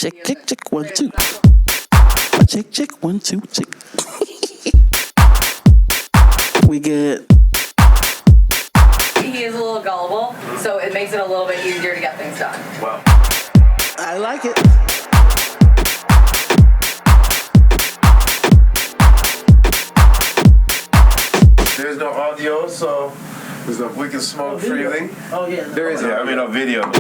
Check, 1, 2. Check, 1, 2, check. We good. He is a little gullible, so it makes it a little bit easier to get things done. Well, I like it. there's no audio, so we can smoke freely. Oh, yeah. There is no video.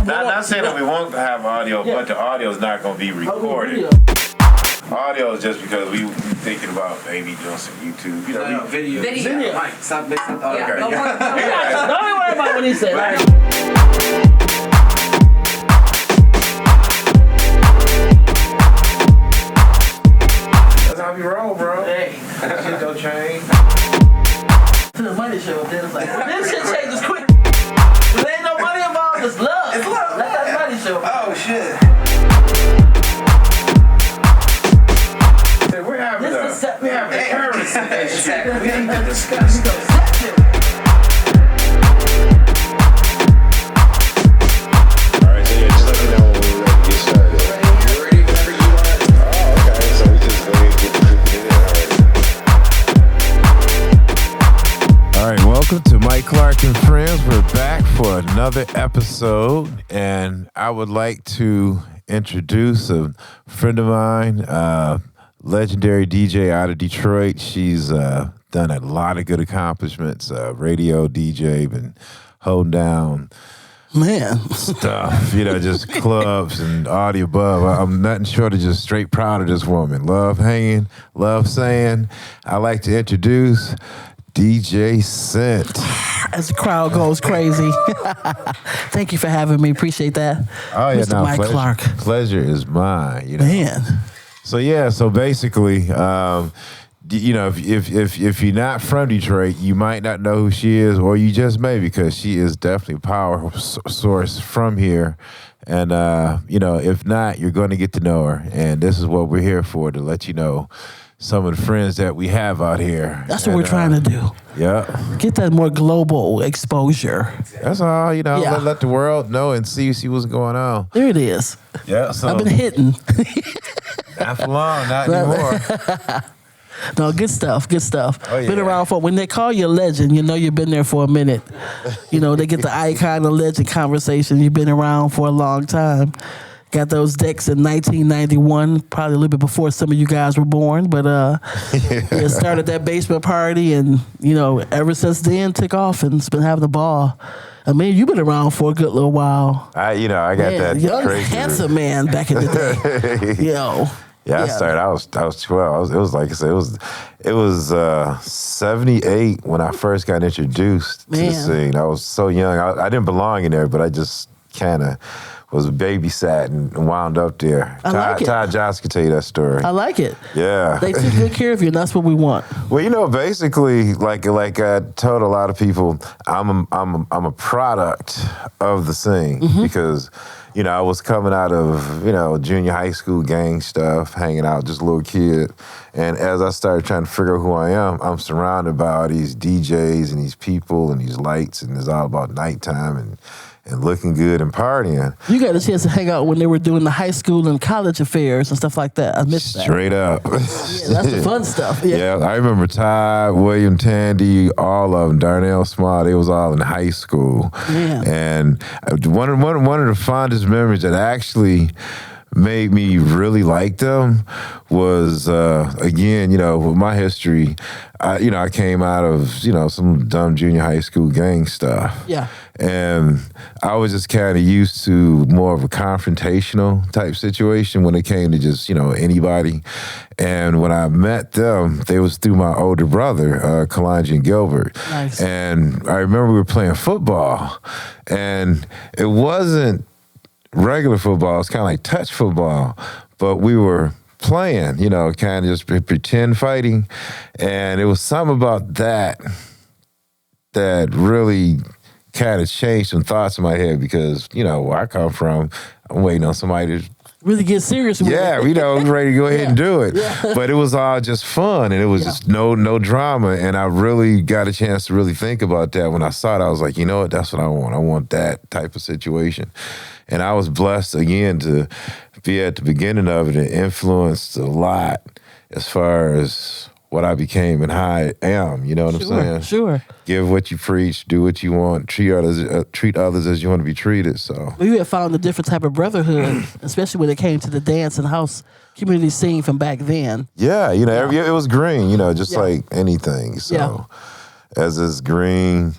Not saying that we won't have audio, but the audio is not going to be recorded. Audio is just because we thinking about maybe doing some YouTube. You know, Video. Mike, stop mixing. Yeah, Okay. don't worry. Don't worry about what he said. That's how we roll, bro. Hey. Shit don't change. To the money show, then it's like, this shit changes quick. There ain't no money involved, it's love. It's love. Let that money show. Oh shit. We're having This is we having a currency issue. We need to discuss. Alright, so yeah, just let me know when we're ready to get started. You're ready whenever you want. Oh, okay, so we just ready to get the people in there. All right, welcome to Mike Clark and Friends. We're back for another episode, and I would like to introduce a friend of mine, legendary DJ out of Detroit. She's done a lot of good accomplishments, radio DJ, been holding down Man. stuff, just clubs and all the above. I'm nothing short of just straight proud of this woman. Love hanging, love saying. I like to introduce DJ Scent. As the crowd goes crazy. Thank you for having me. Appreciate that. Oh yeah, Mr. Mike pleasure, Clark. Pleasure is mine. Man. So basically, if you're not from Detroit, you might not know who she is, or you just may, because she is definitely a power source from here. And if not, you're going to get to know her. And this is what we're here for, to let you know some of the friends that we have out here. That's what we're trying to do. Yeah. Get that more global exposure. That's all, Yeah. let the world know and see what's going on. There it is. Yeah. So I've been hitting. not for long, not anymore. No, good stuff. Oh, yeah. Been around for, when they call you a legend, you've been there for a minute. They get the icon of legend conversation. You've been around for a long time. Got those decks in 1991, probably a little bit before some of you guys were born. But yeah, started that basement party, and ever since then took off and it's been having a ball. I mean, you've been around for a good little while. I got Man, that young, crazy handsome man back in the day. Yeah, I started. I was 12. It was like I said. It was 78 when I first got introduced to the scene. I was so young. I didn't belong in there, but I just kind of was babysat and wound up there. Todd Johnson can tell you that story. I like it. Yeah. They took good care of you, and that's what we want. Well, basically, like I told a lot of people, I'm a product of the scene because. I was coming out of, junior high school gang stuff, hanging out, just a little kid. And as I started trying to figure out who I am, I'm surrounded by all these DJs and these people and these lights, and it's all about nighttime and looking good and partying. You got a chance to hang out when they were doing the high school and college affairs and stuff like that. I missed that. Straight up. Yeah, that's the fun stuff. Yeah, I remember Todd, William Tandy, all of them, Darnell Small, they was all in high school. Yeah. And one of the fondest memories that actually made me really like them was, again, with my history, I came out of, some dumb junior high school gang stuff. Yeah. And I was just kind of used to more of a confrontational type situation when it came to just, anybody. And when I met them, they was through my older brother, Kalonji Gilbert. Nice. And I remember we were playing football, and it wasn't regular football. It's kind of like touch football, but we were playing, kind of just pretend fighting. And it was something about that really kind of changed some thoughts in my head because, where I come from, I'm waiting on somebody to Really get serious with it. Yeah, I'm ready to go ahead and do it. Yeah. But it was all just fun, and it was just no drama. And I really got a chance to really think about that when I saw it. I was like, you know what? That's what I want. I want that type of situation. And I was blessed again to be at the beginning of it and influenced a lot as far as what I became and how I am. You know what I'm saying? Sure. Give what you preach, do what you want, treat others as you want to be treated. So Well, you had found a different type of brotherhood, especially when it came to the dance and house community scene from back then. yeah, you know, it was green. You know, just Yeah. like anything. So as it's green,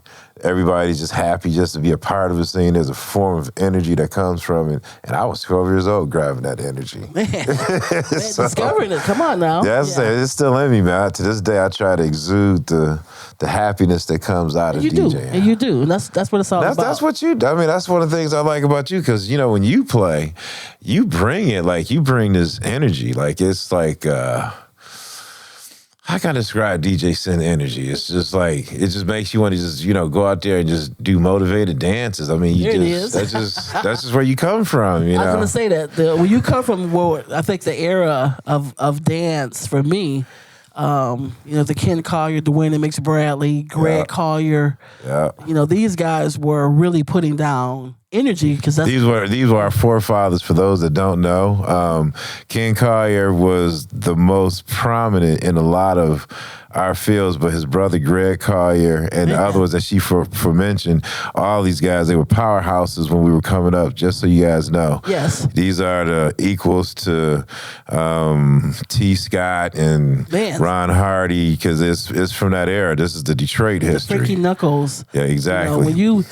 everybody's just happy just to be a part of the scene. There's a form of energy that comes from it. And I was 12 years old grabbing that energy. Man, discovering it. Come on now. Yeah, it's still in me, man. To this day, I try to exude the happiness that comes out of You do, DJing. and you do, and that's what it's all about. That's what you do. I mean, that's one of the things I like about you because, you know, when you play, you bring it, like, you bring this energy. Like, it's like, how can I describe DJ Sin energy? It's just like, it just makes you want to just, you know, go out there and just do motivated dances. I mean, you There it just, is. that's just where you come from, you know? I was gonna say that when you come from, well, I think the era of dance for me, you know, the Ken Collier, Dwayne Mix Bradley, Greg Yeah. Collier, Yeah. you know, these guys were really putting down energy because that's These were our forefathers. For those that don't know, Ken Collier was the most prominent in a lot of our fields, but his brother Greg Collier and the other ones that she for mentioned, all these guys, they were powerhouses when we were coming up. Just so you guys know, Yes. these are the equals to T. Scott and Man. Ron Hardy because it's from that era. This is the Detroit the history. Frankie Knuckles. Yeah, exactly. You know, when you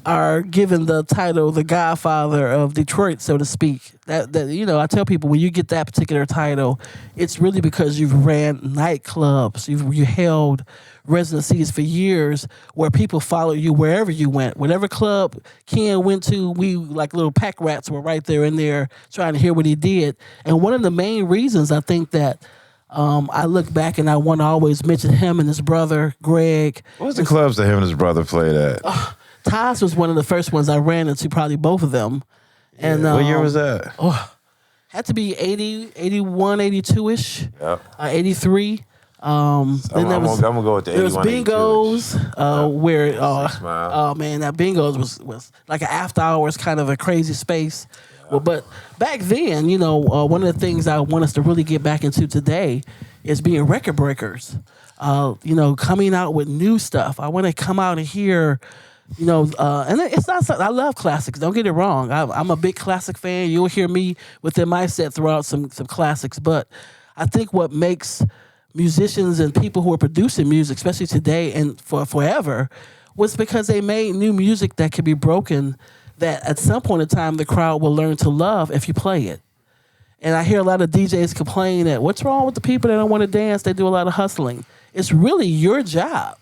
are given the title, the Godfather of Detroit, so to speak, that you know, I tell people when you get that particular title, it's really because you've ran nightclubs, you held residencies for years where people followed you wherever you went, whatever club Ken went to. We like little pack rats were right there in there trying to hear what he did. And one of the main reasons I think that. I look back and I want to always mention him and his brother Greg. What was the clubs that him and his brother played at? Todd's was one of the first ones I ran into, probably both of them. And What year was that? Had to be 80, 81, 82-ish, Yep. 83. Then I'm gonna go with the there was 81, Bingos, where 6 Mile. oh man, that Bingos was like an after hours kind of a crazy space. Well, but back then, you know, one of the things I want us to really get back into today is being record breakers. You know, coming out with new stuff. I want to come out and hear, you know, and it's not something, I love classics. Don't get it wrong. I'm a big classic fan. You'll hear me within my set throw out some classics. But I think what makes musicians and people who are producing music, especially today and for forever, was because they made new music that could be broken, that at some point in time the crowd will learn to love if you play it. And I hear a lot of DJs complain that what's wrong with the people that don't want to dance? They do a lot of hustling. It's really your job.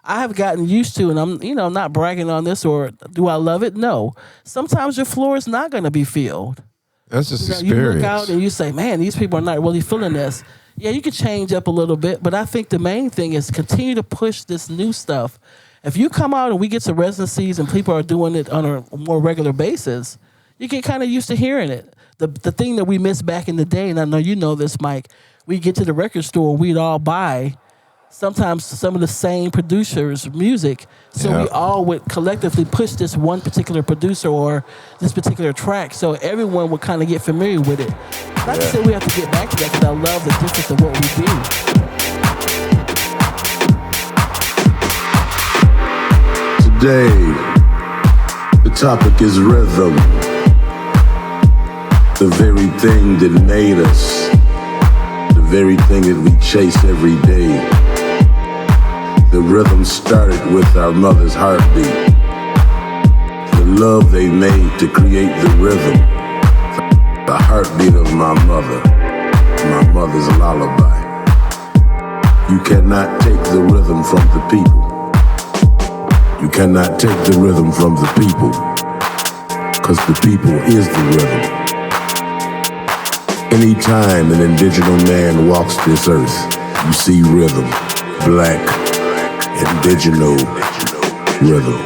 I have gotten used to, and I'm, you know, not bragging on this or do I love it? No. Sometimes your floor is not going to be filled. That's just You experience. look out and you say, man, these people are not really feeling this. Yeah, you can change up a little bit, but I think the main thing is continue to push this new stuff. If you come out and we get to residencies and people are doing it on a more regular basis, you get kind of used to hearing it. The thing that we missed back in the day, and I know you know this, Mike, we get to the record store and we'd all buy sometimes some of the same producers' music. So Yeah. we all would collectively push this one particular producer or this particular track so everyone would kind of get familiar with it. Not to say we have to get back to that because I love the difference of what we do. Today, the topic is rhythm. The very thing that made us. The very thing that we chase every day. The rhythm started with our mother's heartbeat. The love they made to create the rhythm. The heartbeat of my mother's lullaby. You cannot take the rhythm from the people. You cannot take the rhythm from the people, because the people is the rhythm. Anytime an indigenous man walks this earth, you see rhythm, black, indigenous rhythm.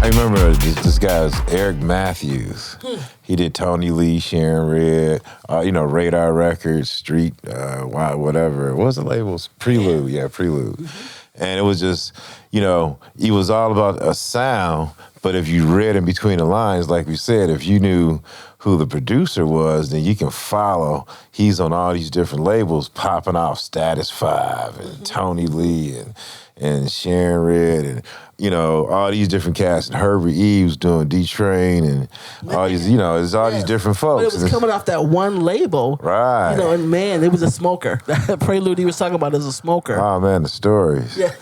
I remember this guy was Eric Matthews. He did Tony Lee, Sharon Red, you know, Radar Records, Street, whatever. What was the label? Prelude, yeah, Prelude. And it was just, you know, he was all about a sound, But if you read in between the lines, like we said, if you knew who the producer was, then you can follow. He's on all these different labels, popping off Status 5 and Tony Lee and Sharon Red and, all these different cats. And Herbert Eves doing D-Train and all these, there's all these different folks. But it was coming off that one label. Right. And man, it was a smoker. That Prelude he was talking about is a smoker. Oh, man, the stories. Yeah.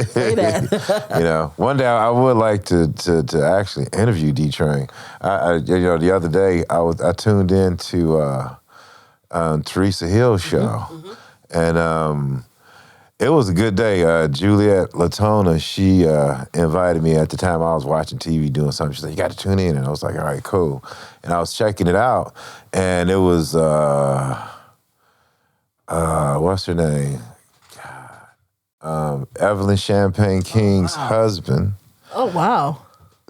Say that. One day I would like to actually interview D-Train. The other day I tuned in to Teresa Hill's show, and it was a good day. Juliet Latona, she invited me at the time I was watching TV doing something. She said, "You got to tune in," and I was like, "All right, cool." And I was checking it out, and it was what's her name? Evelyn Champagne King's husband. Oh, wow.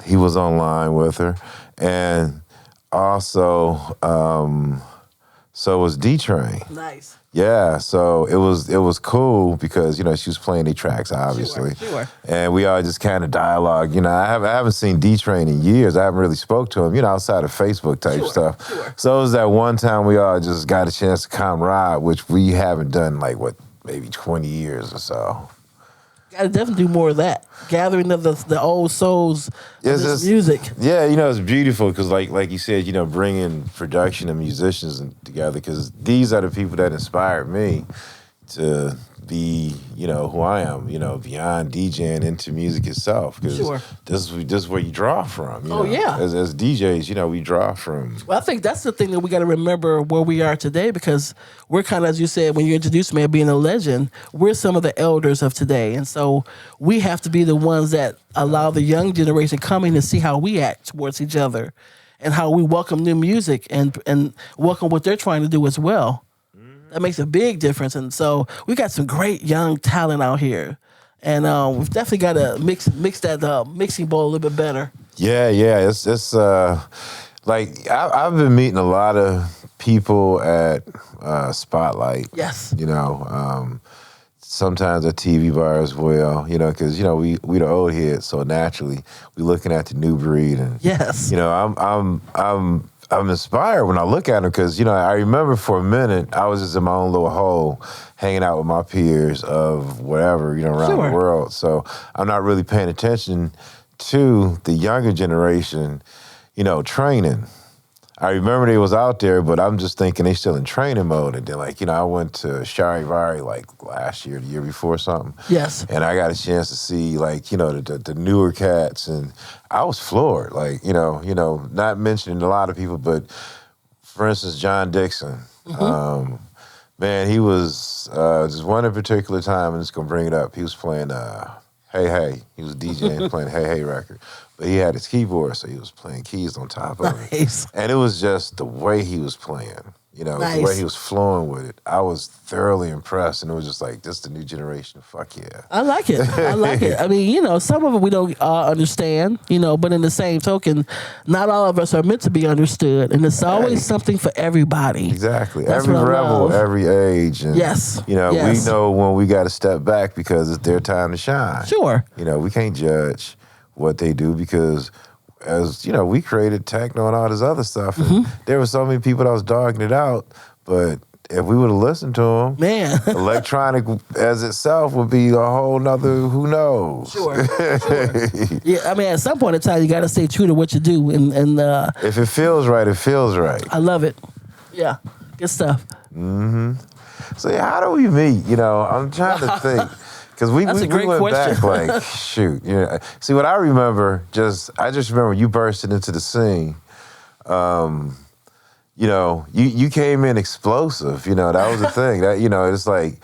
He was online with her. And also, so was D-Train. Nice. Yeah, so it was cool because, she was playing the tracks, obviously. Sure. And we all just kind of dialogue. I haven't seen D-Train in years. I haven't really spoke to him, outside of Facebook type stuff. Sure. So it was that one time we all just got a chance to camaraderie, which we haven't done maybe 20 years or so. Gotta definitely do more of that. Gathering of the old souls of this music. Yeah, it's beautiful because like you said, bringing production and musicians together because these are the people that inspired me to be, who I am, beyond DJing into music itself. Because this is where you draw from. Yeah. As DJs, we draw from. Well, I think that's the thing that we got to remember where we are today because we're kind of, as you said, when you introduced me as being a legend, we're some of the elders of today. And so we have to be the ones that allow the young generation coming to see how we act towards each other and how we welcome new music and welcome what they're trying to do as well. That makes a big difference. And so we got some great young talent out here. And we've definitely got to mix that mixing bowl a little bit better. Yeah. It's like I've been meeting a lot of people at Spotlight. Yes. Sometimes at TV bar as well, because, we the old heads, so naturally we looking at the new breed. And, yes. I'm inspired when I look at them because, I remember for a minute I was just in my own little hole hanging out with my peers of whatever, around the world. So I'm not really paying attention to the younger generation, training. I remember they was out there, but I'm just thinking they still in training mode. And then, I went to Charivari last year, the year before something. Yes. And I got a chance to see the newer cats, and I was floored. Not mentioning a lot of people, but for instance, John Dixon. Man, he was just one in particular time. I'm just gonna bring it up. He was playing Hey Hey. He was DJing playing Hey Hey record. But he had his keyboard, so he was playing keys on top of it. And it was just the way he was playing, the way he was flowing with it. I was thoroughly impressed, and it was just like, this is the new generation. Fuck yeah. I like it. I mean, some of it we don't understand, but in the same token, not all of us are meant to be understood. And it's always something for everybody. Exactly. That's every what I rebel, love. every age. And, Yes. we know when we got to step back because it's their time to shine. Sure. We can't judge what they do because as we created techno and all this other stuff and there were so many people that was dogging it out, but if we would have listened to them, man, electronic as itself would be a whole nother who knows. Sure. Yeah, I mean at some point in time you got to stay true to what you do and if it feels right, it feels right. I love it. Yeah, good stuff. So yeah, how do we meet? I'm trying to think. Because we went question. back shoot. See, what I remember, I just remember you bursting into the scene. You came in explosive. That was the thing. That it's like,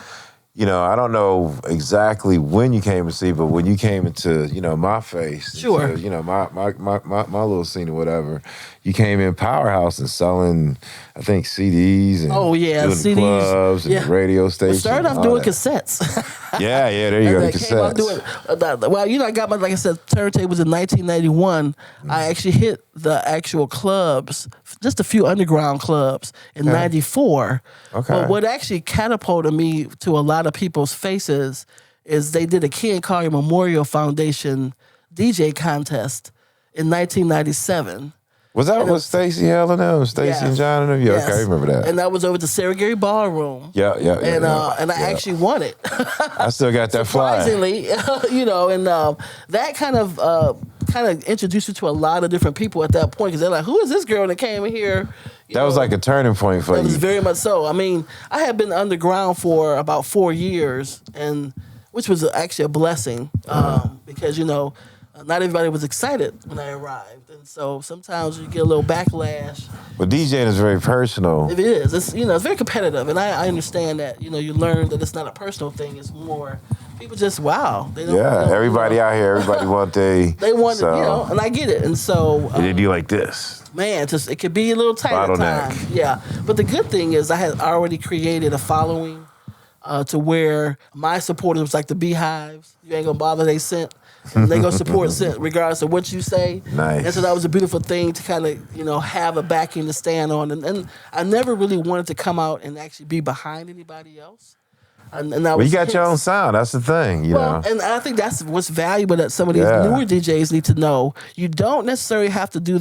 I don't know exactly when you came to see, but when you came into, my face, sure, into, my little scene or whatever, you came in powerhouse and selling, I think, CDs and doing CDs, clubs and radio stations. Started off doing cassettes. Yeah, there you go, the cassettes. I got like I said, turntables in 1991. I actually hit the actual clubs, just a few underground clubs in 94. Okay. But what actually catapulted me to a lot of people's faces is they did a Ken Collier Memorial Foundation DJ contest in 1997. Was that with Stacey Helen and them? Stacey Yes. and John and them? Yeah, Yes. okay, I remember that. And that was over at the Sarah Gary Ballroom. Yeah. And I actually won it. I still got that flyer. Surprisingly, and that kind of introduced you to a lot of different people at that point because they're like, "Who is this girl that came in here?" That was like a turning point for That was you. very much so. I mean, I had been underground for about 4 years, and which was actually a blessing because not everybody was excited when I arrived, and so sometimes you get a little backlash. But DJing is very personal. It is. It's it's very competitive, and I understand that. You learn that it's not a personal thing. It's more people just wow. They don't, Yeah, everybody out here, everybody want They want so. and I get it, and so They do like this. man, it could be a little tight at Bottleneck. times. Yeah, but the good thing is I had already created a following to where my supporters was like the beehives. You ain't gonna bother they scent. And they gonna support scent regardless of what you say. Nice. And so that was a beautiful thing to kind of have a backing to stand on. And I never really wanted to come out and actually be behind anybody else. And I Well, was you got your hence- own sound. That's the thing, you know. and I think that's what's valuable that some of these Yeah. newer DJs need to know. You don't necessarily have to do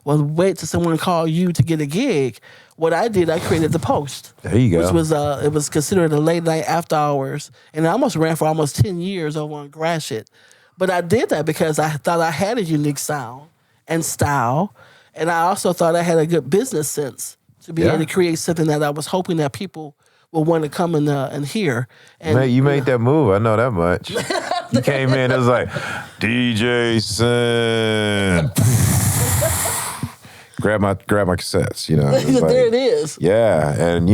wait till someone call you to get a gig. What I did, I created the Post. There you go. Which was it was considered a late night after hours, and I almost ran for almost 10 years over on Gratiot. But I did that because I thought I had a unique sound and style, and I also thought I had a good business sense to be able to create something that I was hoping that people will want to come and hear. And Man, you made that move. I know that much. You came in, it was like, DJ Sin. grab my cassettes, It was like- there it is. Yeah, and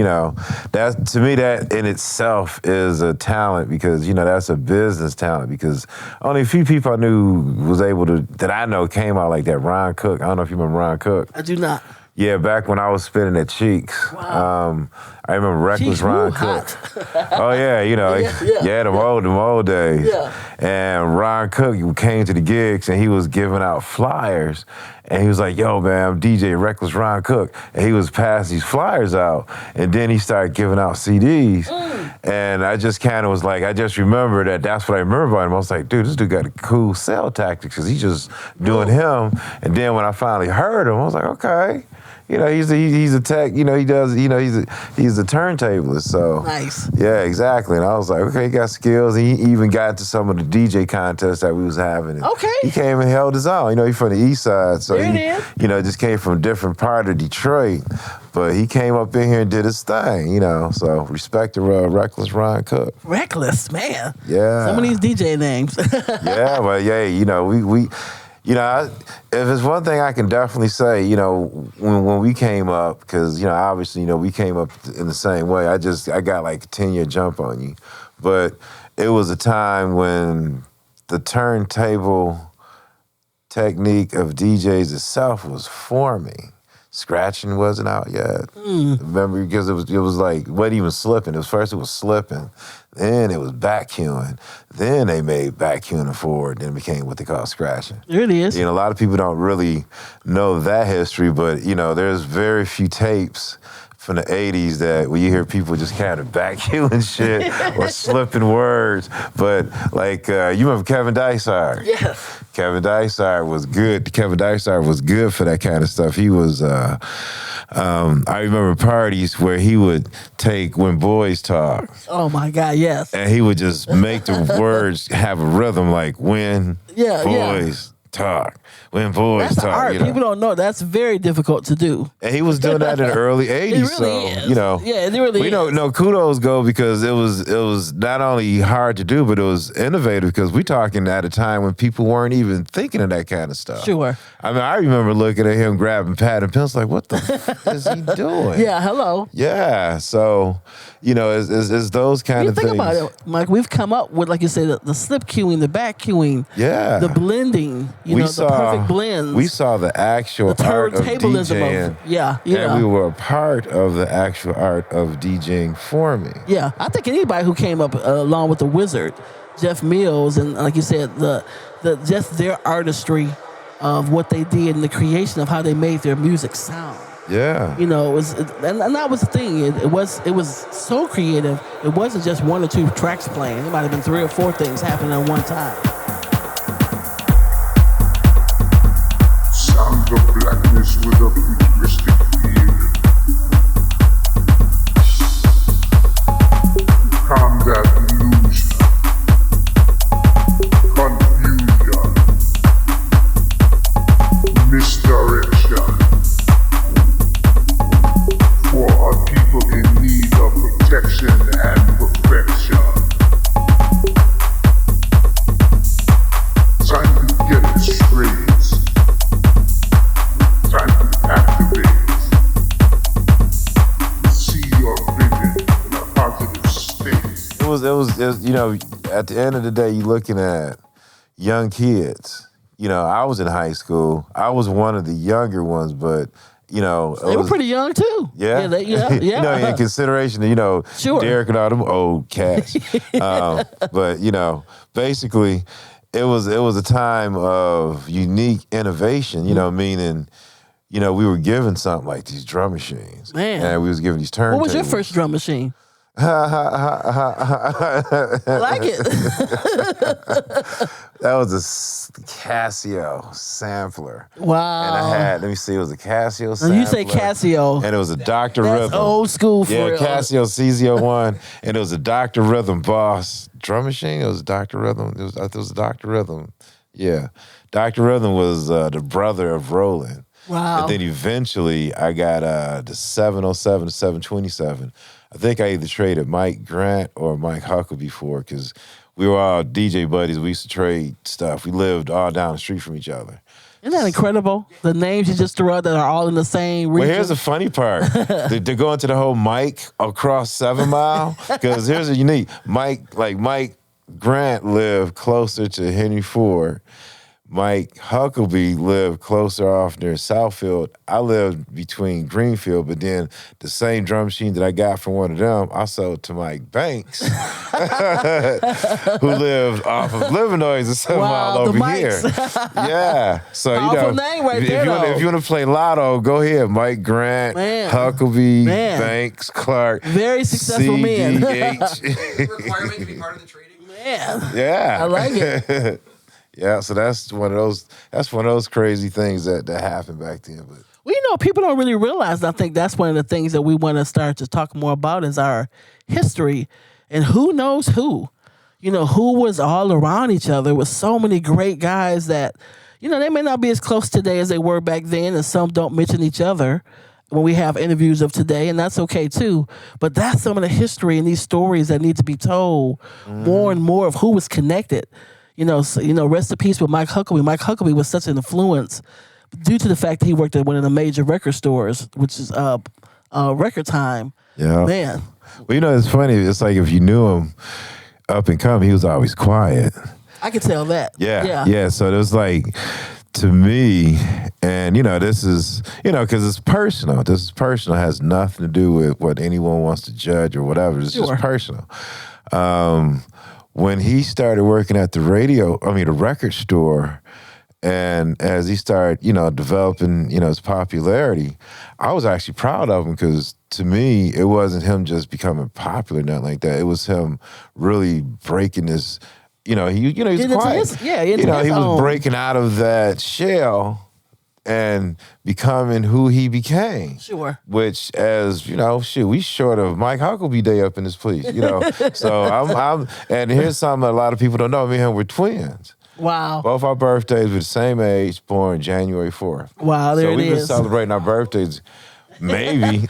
that to me that in itself is a talent because that's a business talent because only a few people I knew was able to that I know came out like that. Ron Cook, I don't know if you remember Ron Cook. I do not. Yeah, back when I was spinning at Cheeks. Wow. I remember Reckless Cheeks, Ron woo, Cook. hot. Oh yeah, Yeah. them old days. Yeah. And Ron Cook came to the gigs and he was giving out flyers, and he was like, "Yo, man, I'm DJ Reckless Ron Cook," and he was passing these flyers out, and then he started giving out CDs, and I just kind of was like, I just remember that's what I remember about him. I was like, dude, this dude got a cool sell tactics because he's just doing him, and then when I finally heard him, I was like, okay. He's a tech. He does. He's a turntablist. So Nice. Yeah, exactly. And I was like, okay, he got skills. He even got into some of the DJ contests that we was having. And Okay. He came and held his own. He's from the East Side, so There he, it is. just came from a different part of Detroit. But he came up in here and did his thing. So respect to Reckless Ron Cook. Reckless, man. Yeah. Some of these DJ names. Yeah, well, yeah, we if it's one thing I can definitely say, when we came up, because, obviously, we came up in the same way. I got like a 10-year jump on you. But it was a time when the turntable technique of DJs itself was forming. Scratching wasn't out yet. Remember, because it was like, wasn't even slipping. First it was slipping, then it was backcuing, then they made backcuing forward, then it became what they call scratching. There it is. A lot of people don't really know that history, but there's very few tapes from the 80s that where you hear people just kind of backcuing shit or slipping words. But like, you remember Kevin Dysart? Yes. Kevin Dysart was good. Kevin Dysart was good for that kind of stuff. He was, I remember parties where he would take When Boys Talk, Oh my God, yes. and he would just make the words have a rhythm like when Yeah, yeah. boys talk. When boys That's the talk, art. People don't know. That's very difficult to do. And he was doing that in the early 80s. It really so, is. Yeah, it really we is. know kudos go because it was not only hard to do, but it was innovative because we talking at a time when people weren't even thinking of that kind of stuff. Sure. I mean, I remember looking at him grabbing pad and pencil like, what the f- is he doing? Yeah, hello. Yeah. So, it's those kind You of think things. about it, Mike. We've come up with, like you said, the slip cueing, the back cueing, Yeah. the blending. The perfect blends. We saw the actual the art of turntablism DJing. of And we were a part of the actual art of DJing forming. Yeah, I think anybody who came up along with the Wizard, Jeff Mills, and like you said, the just their artistry of what they did and the creation of how they made their music sound. Yeah. It was, and that was the thing. It was so creative. It wasn't just one or two tracks playing. It might have been 3 or 4 things happening at one time. misdirection for a people in need of protection and perfection. Time to get it straight. Time to activate. See your vision in a positive state. It was, you know, at the end of the day, you're looking at young kids. You know, I was in high school. I was one of the younger ones, but, you know. They were pretty young, too. Yeah? Yeah. You know, in consideration of, you know, Sure. Derek and all them old cats. But, you know, basically, it was a time of unique innovation, you know, meaning, you know, we were given something like these drum machines. Man. And we was given these turntables. What was your first drum machine? I like it. That was a Casio sampler. Wow. And I had, let me see, it was a Casio sampler. When you say Casio, And it was a Dr. that's Rhythm. old school for Yeah, real. Casio CZ01. And it was a Dr. Rhythm Boss drum machine. It was Dr. Rhythm. It was a Dr. Rhythm. Yeah. Dr. Rhythm was the brother of Roland. Wow. And then eventually I got the 707 to 727. I think I either traded Mike Grant or Mike Huckabee for, because we were all DJ buddies. We used to trade stuff. We lived all down the street from each other. Isn't that incredible? The names you just threw out that are all in the same region. Well, here's the funny part. They're going to the whole Mike across 7 Mile, because here's a unique. Mike Grant lived closer to Henry Ford. Mike Huckabee lived closer off near Southfield. I lived between Greenfield, but then the same drum machine that I got from one of them, I sold to Mike Banks, who lived off of Livernois and 7 Mile the over Mikes. here. Yeah. So, you Powerful know, name right there, though. if you want to play Lotto, go ahead. Mike Grant, Man. Huckabee, Man. Banks, Clark. Very successful men. CDH. Requirement to be part of the trading? Man, Yeah. I like it. Yeah, so that's one of those crazy things that happened back then. But Well, you know, people don't really realize, and I think that's one of the things that we want to start to talk more about is our history and who knows who. You know, who was all around each other with so many great guys that, you know, they may not be as close today as they were back then, and some don't mention each other when we have interviews of today, and that's okay too. But that's some of the history and these stories that need to be told more and more of who was connected. You know, rest in peace with Mike Huckabee. Mike Huckabee was such an influence due to the fact that he worked at one of the major record stores, which is Record Time. yeah. Man, Well, you know, it's funny. It's like if you knew him up and coming, he was always quiet. I could tell that. Yeah. So it was like, to me, and, you know, this is, you know, because it's personal. This is personal. It has nothing to do with what anyone wants to judge or whatever. It's Sure. just personal. When he started working at the record store, and as he started, you know, developing, you know, his popularity, I was actually proud of him, because to me, it wasn't him just becoming popular, nothing like that. It was him really breaking his, you know, he's Into quiet. his- yeah, you into know, his he was own. breaking out of that shell and becoming who he became. Sure. Which, as you know, we short of Mike Huckabee Day up in this place, you know. So I'm, and here's something that a lot of people don't know. Me and him were twins. Wow. Both our birthdays were the same age, born January 4th. Wow, there so it we've been is. celebrating our birthdays, maybe.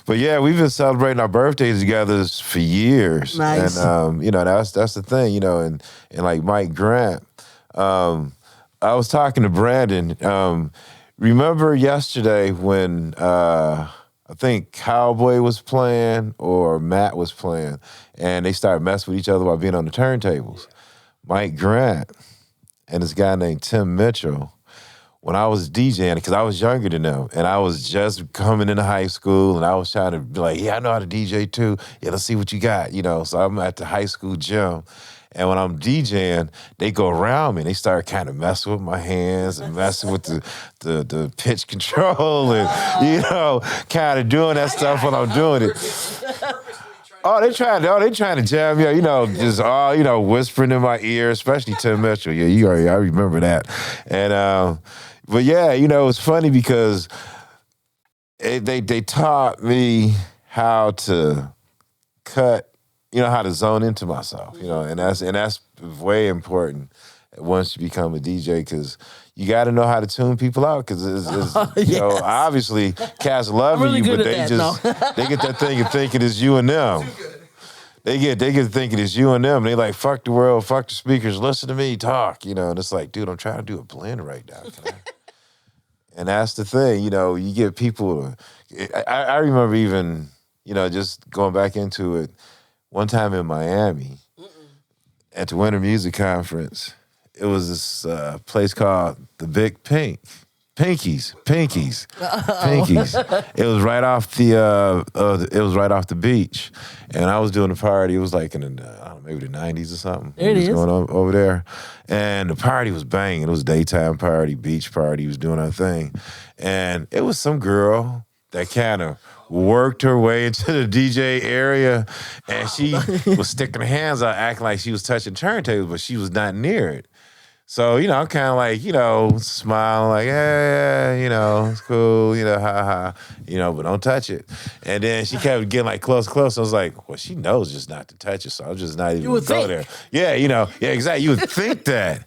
But yeah, we've been celebrating our birthdays together for years. Nice. And you know, that's the thing, you know, and like Mike Grant. I was talking to Brandon. Remember yesterday when I think Cowboy was playing or Matt was playing, and they started messing with each other while being on the turntables. Mike Grant and this guy named Tim Mitchell, when I was DJing, because I was younger than them, and I was just coming into high school, and I was trying to be like, yeah, I know how to DJ too. Yeah, let's see what you got, you know. So I'm at the high school gym, and when I'm DJing, they go around me, and they start kind of messing with my hands and messing with the pitch control, and, you know, kind of doing that stuff when I'm doing it. Oh, they trying to jam me up, you know, just all, you know, whispering in my ear, especially Tim Mitchell. Yeah, I remember that. And but yeah, you know, it's funny because they taught me how to cut, you know, how to zone into myself, you know, and that's way important once you become a DJ, because you got to know how to tune people out, because you know, obviously cats love really you, good but at they that, just they get that thing of thinking it's you and them. They get thinking it's you and them. They like, fuck the world, fuck the speakers, listen to me talk, you know. And it's like, dude, I'm trying to do a blend right now. Can I? And that's the thing, you know, you get people. I remember even, you know, just going back into it, one time in Miami at the Winter Music Conference, it was this place called the Big Pink. Pinkies. It was right off the beach, and I was doing a party. It was like in the, I don't know, maybe the 90s or something. There it is. Going on over there, and the party was banging. It was a daytime party, beach party. Was doing our thing, and it was some girl that kind of worked her way into the DJ area, and she was sticking her hands out, acting like she was touching turntables, but she was not near it. So, you know, I'm kind of like, you know, smiling like, hey, you know, it's cool, you know, ha, ha, you know, but don't touch it. And then she kept getting like close. I was like, well, she knows just not to touch it, so I'm just not even going to go there. Yeah, you know, yeah, exactly. You would think that. I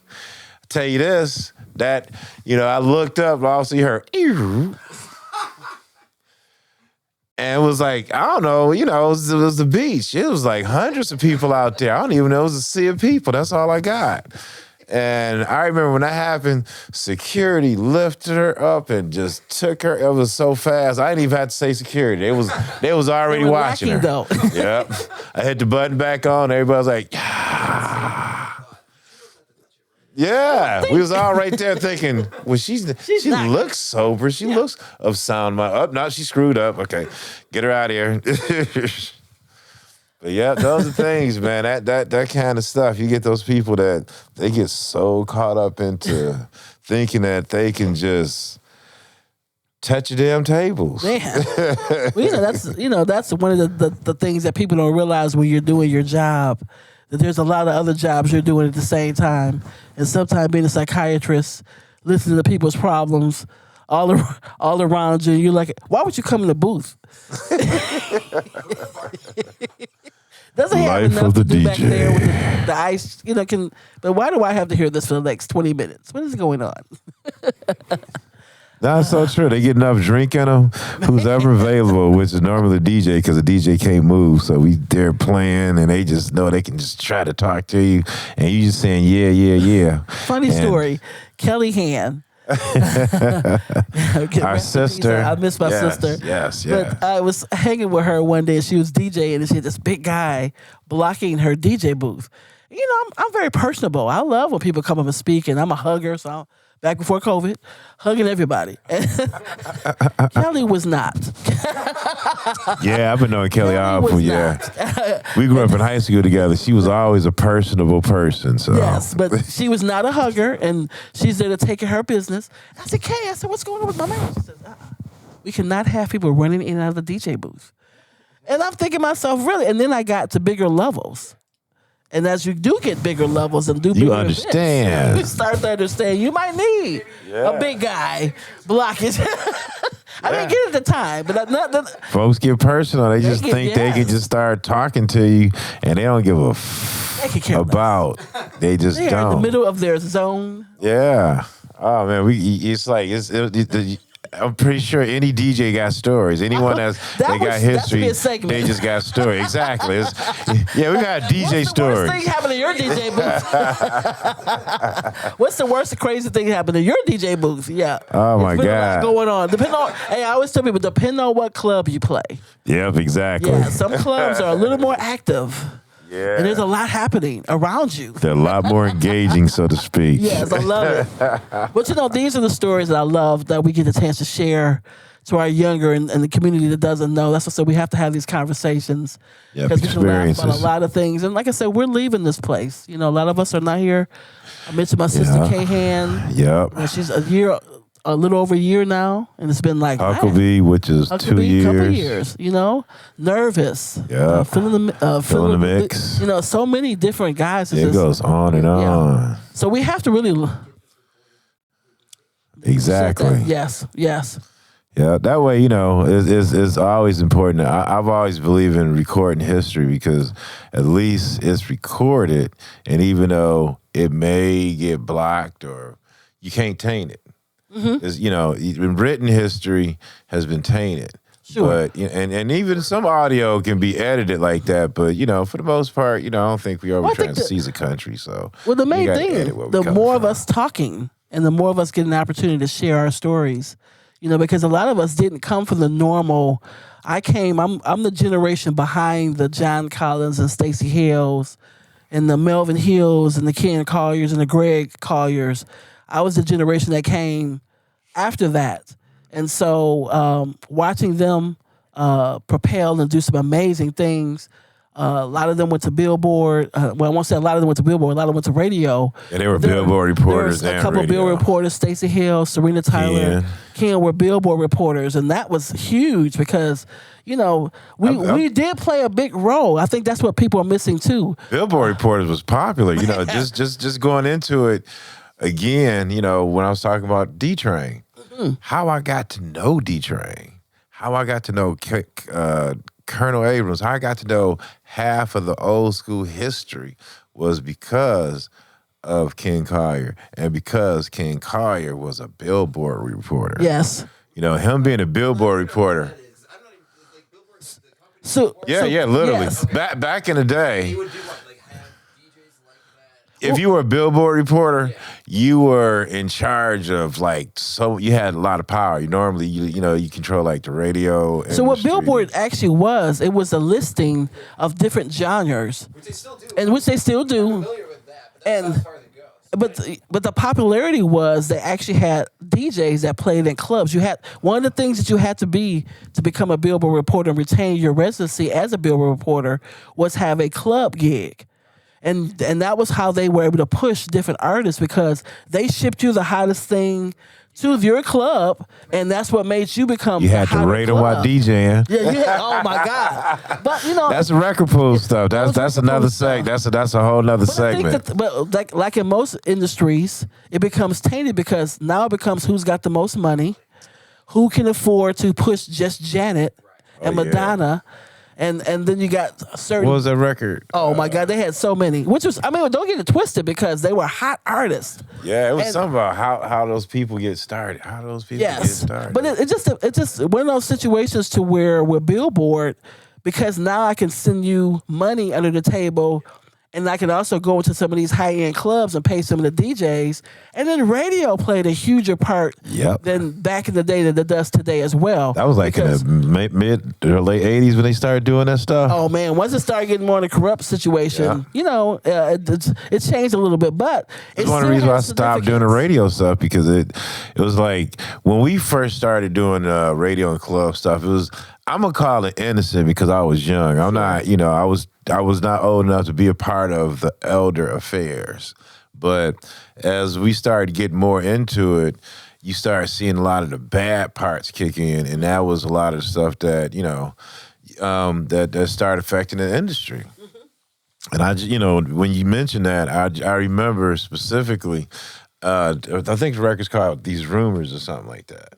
tell you this, that, you know, I looked up and I see her, ew. And it was like, I don't know, you know, it was the beach. It was like hundreds of people out there. I don't even know, it was a sea of people. That's all I got. And I remember when that happened, security lifted her up and just took her. It was so fast. I didn't even have to say security. They was already watching her. Though. Yep. I hit the button back on. Everybody was like, yeah. Yeah. We was all right there thinking, well, she looks sober. She looks of sound mind. Oh, no, she screwed up. Okay. Get her out of here. But yeah, those are things, man. That kind of stuff. You get those people that they get so caught up into thinking that they can just touch your damn tables. Man. Well, that's one of the things that people don't realize when you're doing your job. That there's a lot of other jobs you're doing at the same time, and sometimes being a psychiatrist, listening to people's problems all around you, you're like, why would you come in the booth? Doesn't he have Life enough of the to do back DJ. there with the ice? You know, but why do I have to hear this for the next 20 minutes? What is going on? That's so true. They get enough drink in them. Who's ever available, which is normally the DJ, because the DJ can't move. So they're playing, and they just know they can just try to talk to you, and you just saying yeah. Funny story. Kelly Han. Our sister. I miss my sister. Yes. But I was hanging with her one day, and she was DJing, and she had this big guy blocking her DJ booth. You know, I'm very personable. I love when people come up and speak, and I'm a hugger, so back before COVID, hugging everybody. Kelly was not. Yeah, I've been knowing Kelly all was for We grew up in high school together. She was always a personable person. So Yes, but she was not a hugger, and she's there to take care of her business. I said, Kay, what's going on with my man? She said, we cannot have people running in and out of the DJ booth. And I'm thinking to myself, really? And then I got to bigger levels. And as you do get bigger levels and do bigger you understand. events, you start to understand you might need a big guy blockage. I didn't get it at the time, but Folks get personal. They just think they can just start talking to you, and they don't give a about. They just they don't. are in the middle of their zone. Yeah. Oh man, it's like I'm pretty sure any DJ got stories. Anyone that got history, they just got stories. Exactly. We got DJ stories. What's the worst thing happened to your DJ booth? What's the worst crazy thing happened to your DJ booth? Yeah. Oh my God. Going on. I always tell people, depending on what club you play. Yep, exactly. Yeah, some clubs are a little more active. Yeah. And there's a lot happening around you. They're a lot more engaging, so to speak. Yes, I love it. But these are the stories that I love that we get a chance to share to our younger and the community that doesn't know. That's what I said, we have to have these conversations. Yep, because we can laugh experiences. about a lot of things. And like I said, we're leaving this place. You know, a lot of us are not here. I mentioned my sister Kay Han. Yep. She's a little over a year now, and it's been like Huckabee, which is 2 years. Couple years, nervous. Yeah. Feeling the mix. So many different guys. It goes on and on. So we have to really Exactly. Yes. Yeah, that way, it's always important. I've always believed in recording history because at least it's recorded, and even though it may get blocked or you can't taint it, written history has been tainted. Sure. But and even some audio can be edited like that, but for the most part, I don't think we ever trying to seize a country. So Well, the you main gotta thing, edit where we the coming more of from. us talking and the more of us getting an opportunity to share our stories, because a lot of us didn't come from the normal. I'm the generation behind the John Collins and Stacey Hales and the Melvin Hills and the Ken Colliers and the Greg Colliers. I was the generation that came after that. And so watching them propel and do some amazing things, a lot of them went to Billboard. I won't say a lot of them went to Billboard. A lot of them went to radio. And they were Billboard reporters There was a and couple radio. Billboard reporters, Stacey Hill, Serena Tyler, Ken were Billboard reporters. And that was huge because, we did play a big role. I think that's what people are missing too. Billboard reporters was popular. Just going into it again. When I was talking about D-Train, how I got to know D-Train, how I got to know Colonel Abrams, how I got to know half of the old school history was because of Ken Collier and because Ken Collier was a Billboard reporter. Yes. Him being a Billboard reporter. Literally. Yes. Back in the day, if you were a Billboard reporter, you were in charge of you had a lot of power. You normally you control the radio. So what industry. Billboard actually was, it was a listing of different genres, Which they still do. and which they still do. Familiar with that, but that's And- not as far as it goes. But the popularity was they actually had DJs that played in clubs. You had one of the things that you had to be to become a Billboard reporter and retain your residency as a Billboard reporter was have a club gig. And that was how they were able to push different artists because they shipped you the hottest thing to your club, and that's what made you become. You had the to hotter rate them while club. DJing. Yeah, you had. Oh my God! But That's record pool stuff. That's record another pool stuff. That's a whole nother But I segment. think that, like in most industries, it becomes tainted because now it becomes who's got the most money, who can afford to push just Janet and Oh, yeah. Madonna, and then you got certain. What was that record? Oh my God, they had so many. Which was, don't get it twisted because they were hot artists. Yeah, it was And- something about how those people get started. How those people get Yes, started. but it's just one of those situations to where with Billboard, because now I can send you money under the table, and I can also go into some of these high end clubs and pay some of the DJs, and then radio played a huger part Yep. than back in the day that it does today as well. That was Because- in the mid or late '80s when they started doing that stuff. Oh man! Once it started getting more in a corrupt situation, it changed a little bit. But It's one of the reasons why I stopped doing the radio stuff because it was like when we first started doing radio and club stuff. It was I'm gonna call it innocent because I was young. I'm not, I was not old enough to be a part of the elder affairs. But as we started getting more into it, you start seeing a lot of the bad parts kick in, and that was a lot of the stuff that that started affecting the industry. And when you mentioned that, I remember specifically, I think the record's called These Rumors or something like that.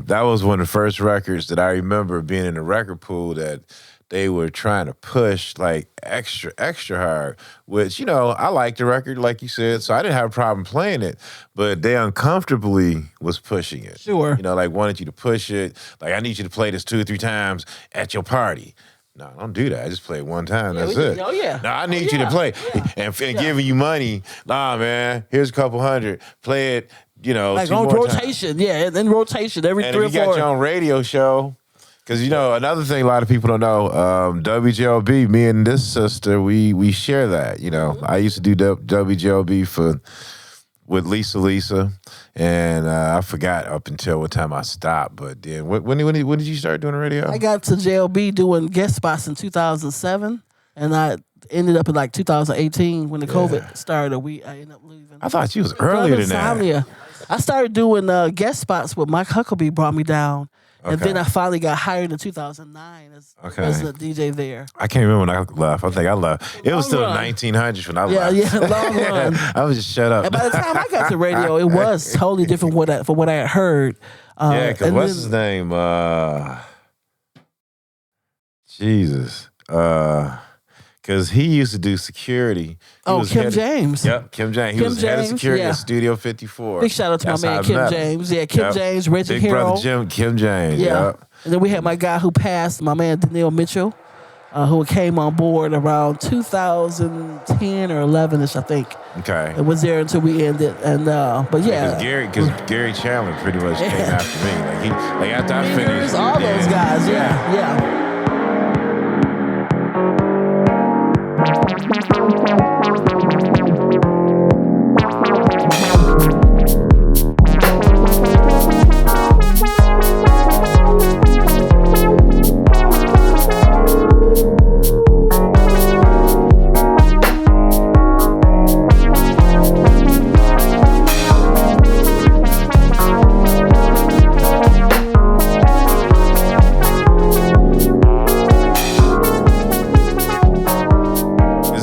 That was one of the first records that I remember being in the record pool that they were trying to push extra hard, which, I liked the record, like you said, so I didn't have a problem playing it, but they uncomfortably was pushing it. Sure. Wanted you to push it. I need you to play this 2 or 3 times at your party. No, don't do that. I just play it one time. Yeah, That's we it. did. Oh, yeah. No, I need Oh, you to yeah. play. Yeah. And giving you money. Nah, man, here's a couple hundred. Play it, like 2 on more times. rotation, yeah, and then rotation every And 3 or if you 4. got your own radio show, because another thing a lot of people don't know, WJLB, me and this sister, we share that. I used to do WJLB with Lisa, and I forgot up until what time I stopped. But then when did you start doing the radio? I got to JLB doing guest spots in 2007, and I ended up in 2018 when the COVID started. I ended up leaving. I thought you was earlier than that. Insomnia. I started doing guest spots with Mike Huckabee brought me down, And Okay. then I finally got hired in 2009 as the DJ there. I can't remember when I left. I think I left. It was still Long run. 1900s when I Yeah, left. yeah, long run. I was just shut up. And by the time I got to radio, it was totally different from what I had heard. Yeah, because and what's then- his name? Jesus. Because he used to do security. He was Kim head of- James. Yep, Kim James. He Kim was head of James, security yeah. at Studio 54. Big shout out to That's my how man I Kim met him. James. Yeah, Kim Yep. James, Reggie Big Hero. brother Kim James. Yeah. Yep. And then we had my guy who passed, my man Daniel Mitchell, who came on board around 2010 or 11ish, I think. Okay. It was there until we ended. And but yeah, Because Gary Chandler pretty much came after me. Like after I finished. there's all those guys. Yeah.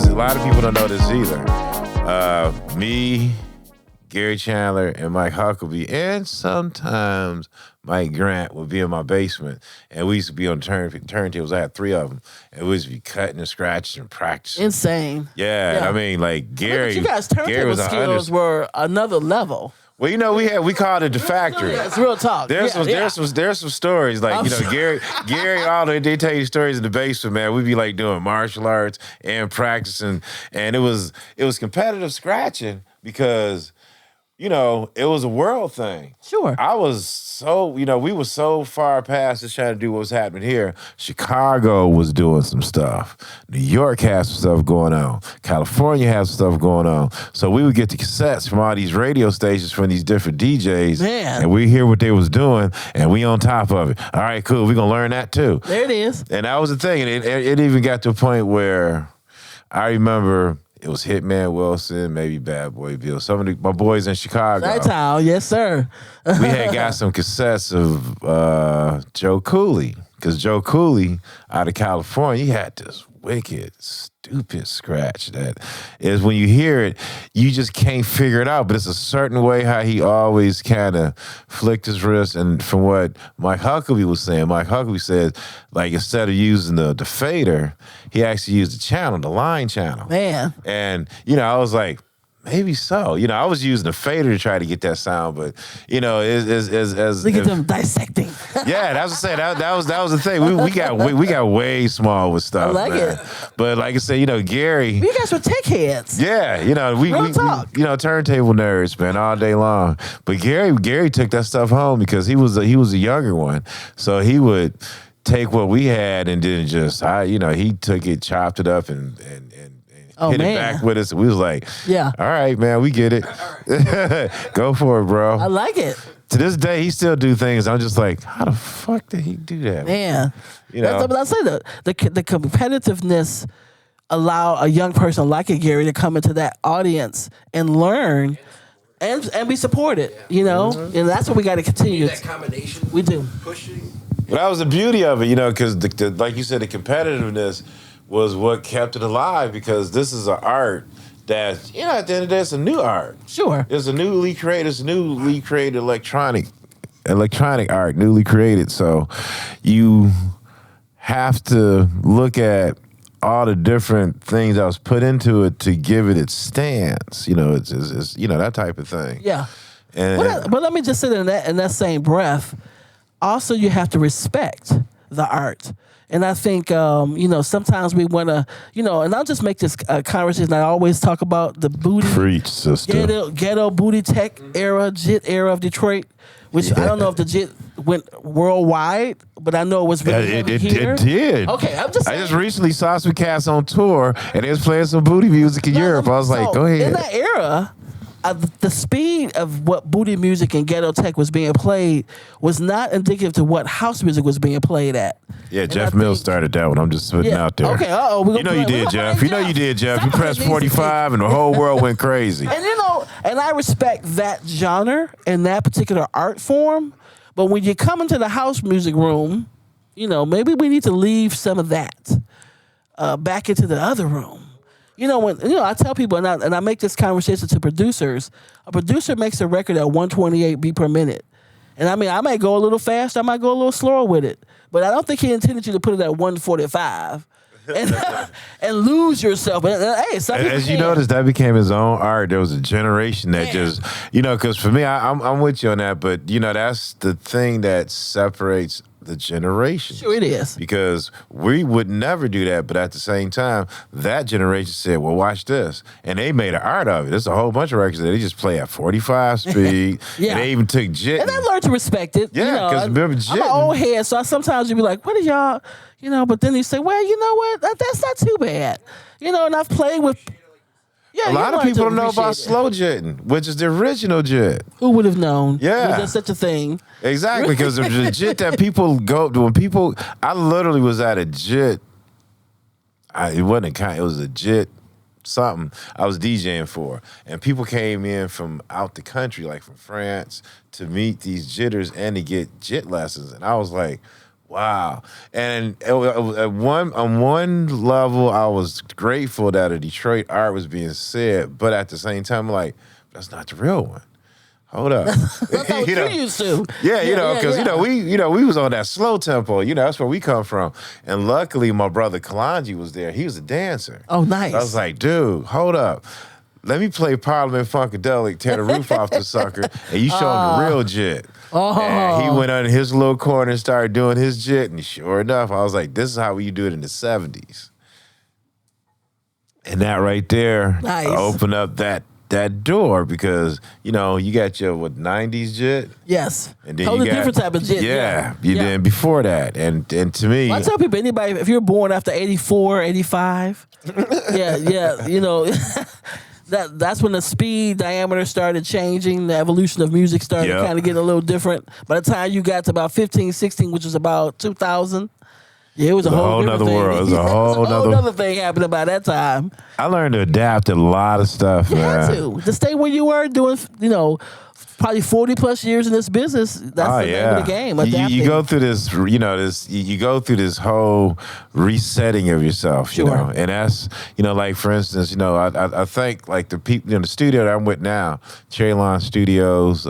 A lot of people don't know this either. Me, Gary Chandler, and Mike Huckabee, and sometimes Mike Grant would be in my basement, and we used to be on turntables. I had 3 of them, and we used to be cutting and scratching and practicing. Insane. Yeah, Yeah. I mean, like Gary. But you guys' Gary turntable was skills were another level. Well, you know, we called it the factory. Yeah, it's real talk. There's Yeah, some stories like, I'm you know, sure. Gary all they tell you stories in the basement, man. We'd be like doing martial arts and practicing, and it was competitive scratching because, you know, it was a world thing. Sure. I was so, you know, we were so far past just trying to do what was happening here. Chicago was doing some stuff. New York has some stuff going on. California has some stuff going on. So we would get the cassettes from all these radio stations from these different DJs. Man. And we hear what they was doing, and we on top of it. All right, cool. We're going to learn that too. There it is. And that was the thing. And it even got to a point where I remember it was Hitman Wilson, maybe Bad Boy Bill. Some of my boys in Chicago. Nightown, yes, sir. We had got some cassettes of Joe Cooley. Because Joe Cooley out of California, he had this wicked, stupid scratch that is when you hear it, you just can't figure it out. But it's a certain way how he always kind of flicked his wrist. And from what Mike Huckabee was saying, Mike Huckabee said, like, instead of using the fader, he actually used the channel, the line channel. Man. And, you know, I was like, maybe so. You know, I was using a fader to try to get that sound, but, you know, Look at them dissecting. yeah, that's what I'm saying. That was the thing. We got way small with stuff. I like man. it. But like I said, you know, Gary. You guys were tech heads. Yeah, you know, we talk. you know, turntable nerds, man, all day long. But Gary took that stuff home because he was a younger one, so he would take what we had and then just, he took it, chopped it up, and hit it back with us. We was like, Yeah. all right, man, we get it. Go for it, bro. I like it. To this day, he still do things. I'm just like, how the fuck did he do that? Man. You know? But I say the competitiveness allow a young person like a Gary to come into that audience and learn and be supported, you know? Mm-hmm. And that's what we got to continue. That combination. We do. Pushing. But that was the beauty of it, you know, because like you said, the competitiveness was what kept it alive, because this is an art that, you know, at the end of the day, it's a new art. Sure. It's newly created electronic art, newly created. So you have to look at all the different things that was put into it to give it its stance. You know, it's you know, that type of thing. Yeah. And, But let me just say in that same breath, also you have to respect the art. And I think, you know, sometimes we want to, you know, and I'll just make this conversation. I always talk about the booty, preach, sister. ghetto booty tech era, JIT era of Detroit, which I don't know if the JIT went worldwide, but I know it was really heavy here. It did. Okay, I'm just I saying. just recently saw some cats on tour, and they was playing some booty music in Europe. I was like, So, go ahead. In that era, the speed of what booty music and ghetto tech was being played was not indicative to what house music was being played at. Yeah, And Jeff I Mills think- started that one. I'm just putting out there. Okay, You know you did, Jeff. You know you did, Jeff. You pressed 45 and the whole world went crazy. And you know, and I respect that genre and that particular art form, But when you come into the house music room, you know, maybe we need to leave some of that back into the other room. You know, I tell people, and I make this conversation to producers. A producer makes a record at 128 beat per minute. And I mean, I might go a little faster, I might go a little slower with it. But I don't think he intended you to put it at 145 and lose yourself. But hey, as you notice, that became his own art. There was a generation that just, you know, because for me, I'm with you on that. But, you know, that's the thing that separates the generation. Sure it is. Because we would never do that, but at the same time, that generation said, well, watch this. And they made an art of it. There's a whole bunch of records that they just play at 45 speed. Yeah. And they even took JIT. And I learned to respect it. Yeah, because remember JIT. I'm an old head, so sometimes you be like, what are y'all, you know, but then you say, well, you know what, that's not too bad. You know, and I've played with, yeah, A lot of people don't know about it. slow jitting, which is the original JIT. Who would have known? Yeah. Was there such a thing? Exactly, because the JIT that people go to, when people, I literally was at a JIT, it wasn't a kind, it was a JIT something I was DJing for. And people came in from out the country, like from France, to meet these jitters and to get JIT lessons. And I was like, wow. And on one level, I was grateful that a Detroit art was being said, but at the same time, like, that's not the real one. Hold up. That's what you used to. Yeah, you know, because yeah. we was on that slow tempo. You know, that's where we come from. And luckily, my brother Kalanji was there. He was a dancer. Oh, nice. I was like, dude, hold up. Let me play Parliament Funkadelic, tear the roof off the sucker, and you show him the real JIT. Oh. And he went under his little corner and started doing his JIT, and sure enough, I was like, this is how we do it in the 70s. And that right there opened up that door because, you know, you got your, 90s JIT? Yes. And then Totally you got, different type of JIT. Yeah, you did before that. And to me... Well, I tell people, anybody, if you're born after 84, 85, yeah, you know... That's when the speed diameter started changing. The evolution of music started kind of getting a little different. By the time you got to about 15, 16, which was about 2000, yeah, it was a whole nother thing. world. It was a whole nother thing happening by that time. I learned to adapt to a lot of stuff, You man. had to stay where you were doing, you know, probably 40 plus years in this business. That's the name of the game. You go through this, you know, you go through this whole resetting of yourself, you know, and that's, you know, like for instance, you know, I think like the people, you know, the studio that I'm with now, Cherry Lawn Studios,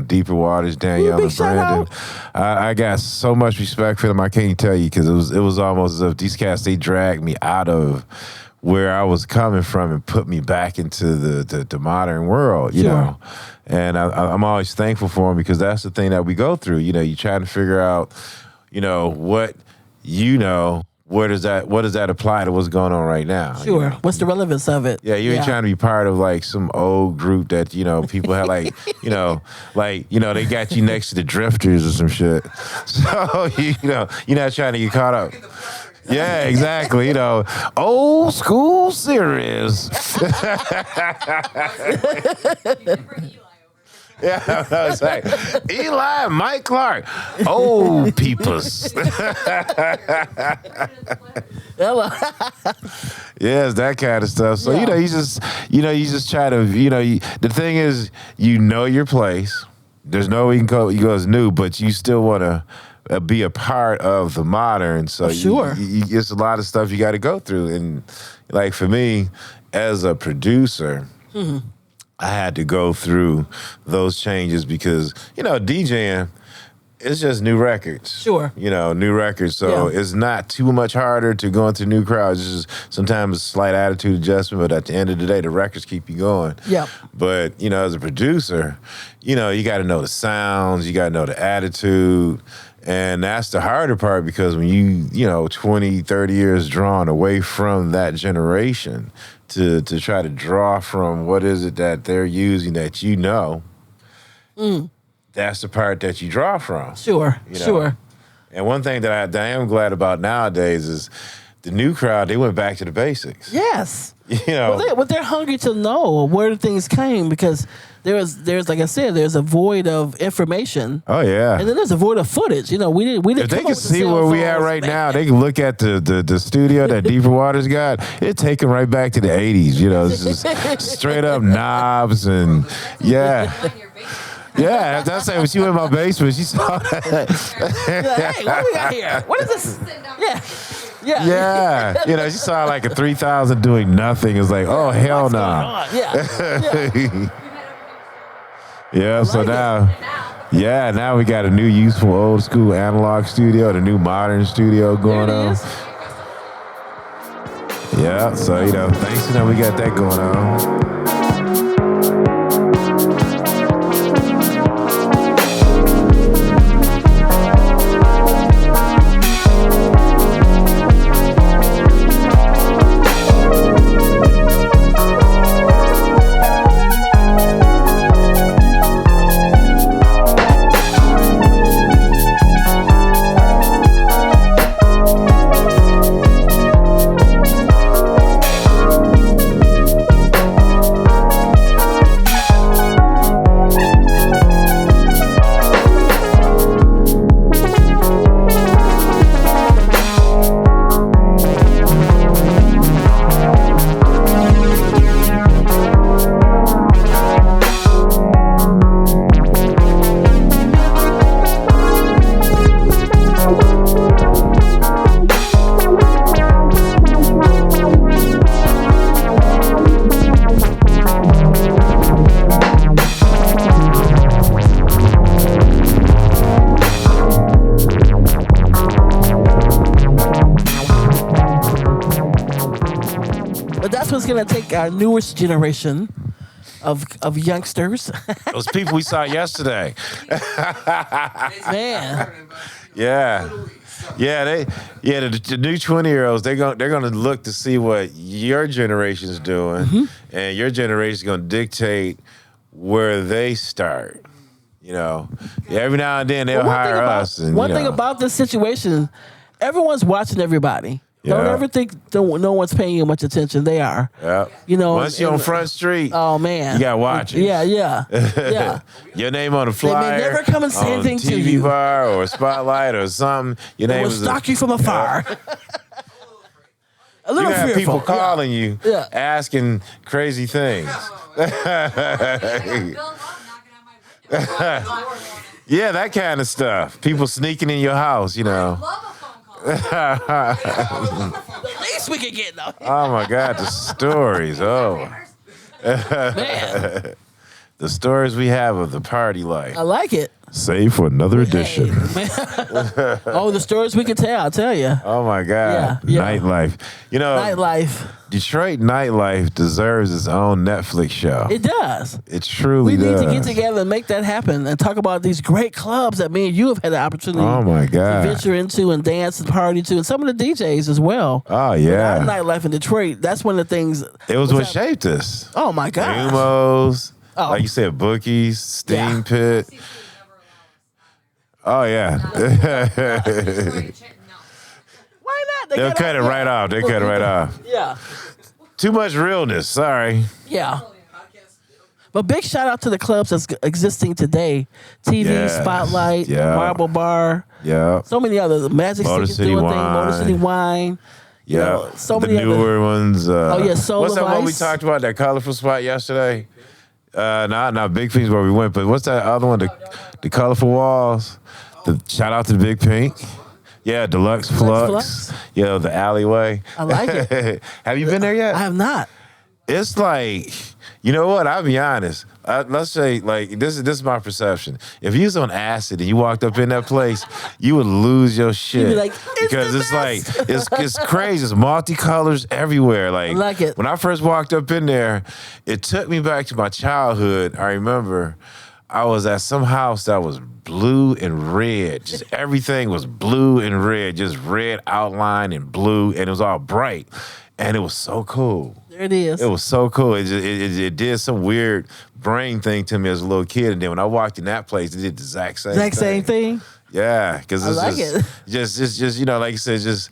Deeper Waters, Danielle and Brandon. I got so much respect for them. I can't tell you because it was almost as if these cats, they dragged me out of where I was coming from and put me back into the modern world, you know. And I'm always thankful for them because that's the thing that we go through. You know, you try to figure out, you know, what you know, what does that apply to what's going on right now? Sure. You know? What's the relevance of it? Yeah, you ain't trying to be part of like some old group that, you know, people have like, you know, they got you next to the Drifters or some shit. So, you know, you're not trying to get caught up. Yeah, exactly. You know, old school series. Yeah, I was like, Eli, Mike Clark, old peepers. Yes, that kind of stuff. So you know, you just try to, you know, the thing is, you know your place. There's no way you can go as new, but you still want to be a part of the modern. So it's a lot of stuff you got to go through. And like for me, as a producer, I had to go through those changes because, you know, DJing, it's just new records. Sure. You know, new records. So it's not too much harder to go into new crowds. It's just sometimes a slight attitude adjustment, but at the end of the day, the records keep you going. Yeah. But, you know, as a producer, you know, you got to know the sounds, you got to know the attitude. And that's the harder part because when you know, 20, 30 years drawn away from that generation to try to draw from what is it that they're using that you know, that's the part that you draw from. Sure, you know? sure. And one thing that I am glad about nowadays is the new crowd, they went back to the basics. Yes. You know. Well, they're hungry to know where things came because there's like I said, there's a void of information. Oh yeah. And then there's a void of footage. You know, we didn't. If they can see where we at right now, they can look at the studio that Deeper Waters got. It take them right back to the 80s. You know, it's just straight up knobs and yeah. Yeah, that's like when she went in my basement, she saw that. Like, hey, what do we got here? What is this? Yeah. Yeah. Yeah, you know, she saw like a 3,000 doing nothing. It was like, oh hell What's no. going on? Yeah. Yeah, so like it. now, now we got a new useful old school analog studio, the new modern studio going There it on. is. Yeah, so you know, thanks to them, we got that going on. But that's what's gonna take our newest generation of youngsters. Those people we saw yesterday. Man. Yeah. The new 20-year-olds, they're gonna look to see what your generation's doing, and your generation's gonna dictate where they start. You know, every now and then they'll hire us. And, one thing about this situation, everyone's watching everybody. Don't Yeah. ever think no one's paying you much attention. They are. Yeah. You know, Once you're on and- Front Street, Oh man. you got watchers. Yeah. Yeah. Your name on the may flyer, never come and say on anything to TV you. bar or spotlight or something. Your They name will is stalk you from afar. A You little have fearful. people calling you, Yeah. asking crazy things. Yeah, that kind of stuff. People sneaking in your house, you know. The least we can get though. Oh my God, the stories. Oh, Man, the stories we have of the party life. I like it. Save for another edition. Oh, the stories we can tell, I'll tell you. Oh my God, Yeah. nightlife. You know, Nightlife. Detroit nightlife deserves its own Netflix show. It does. It truly We need does. to get together and make that happen and talk about these great clubs that me and you have had the opportunity Oh my to God. venture into and dance and party to, and some of the DJs as well. Oh Our yeah. nightlife in Detroit, that's one of the things. It was what that- shaped us. Oh my God. Umos, Oh. like you said, Bookies, Steam Yeah. Pit. Oh yeah. Why not? They'll cut it right off. They cut it right off. Yeah. Too much realness. Sorry. Yeah. But big shout out to the clubs that's existing today. TV, Yes. Spotlight, Yeah. Marble Bar, Yeah. so many others. Magic Motor City's City doing things, Motor Wine. City Wine. You Yeah. know, so the many newer other. ones. Yeah, Soul What's of that one we Ice. talked about? That colorful spot yesterday? Not Big Pink's where we went, but what's that other one? The colorful walls. Shout out to the Big Pink. Yeah, Deluxe Flux. Yeah, the alleyway. I like it. Have you been there yet? I have not. It's like, you know what? I'll be honest. Let's say, like, this is my perception. If you was on acid and you walked up in that place, you would lose your shit. be like, "It's because the it's best." like it's crazy. It's multicolors everywhere. Like, I like it. When I first walked up in there, it took me back to my childhood. I remember I was at some house that was blue and red. Just everything was blue and red, just red outline and blue, and it was all bright. And it was so cool. There it is. It was so cool. It did some weird brain thing to me as a little kid. And then when I walked in that place, it did the exact same Exact same thing. Yeah, because it's like it. just you know, like you said, just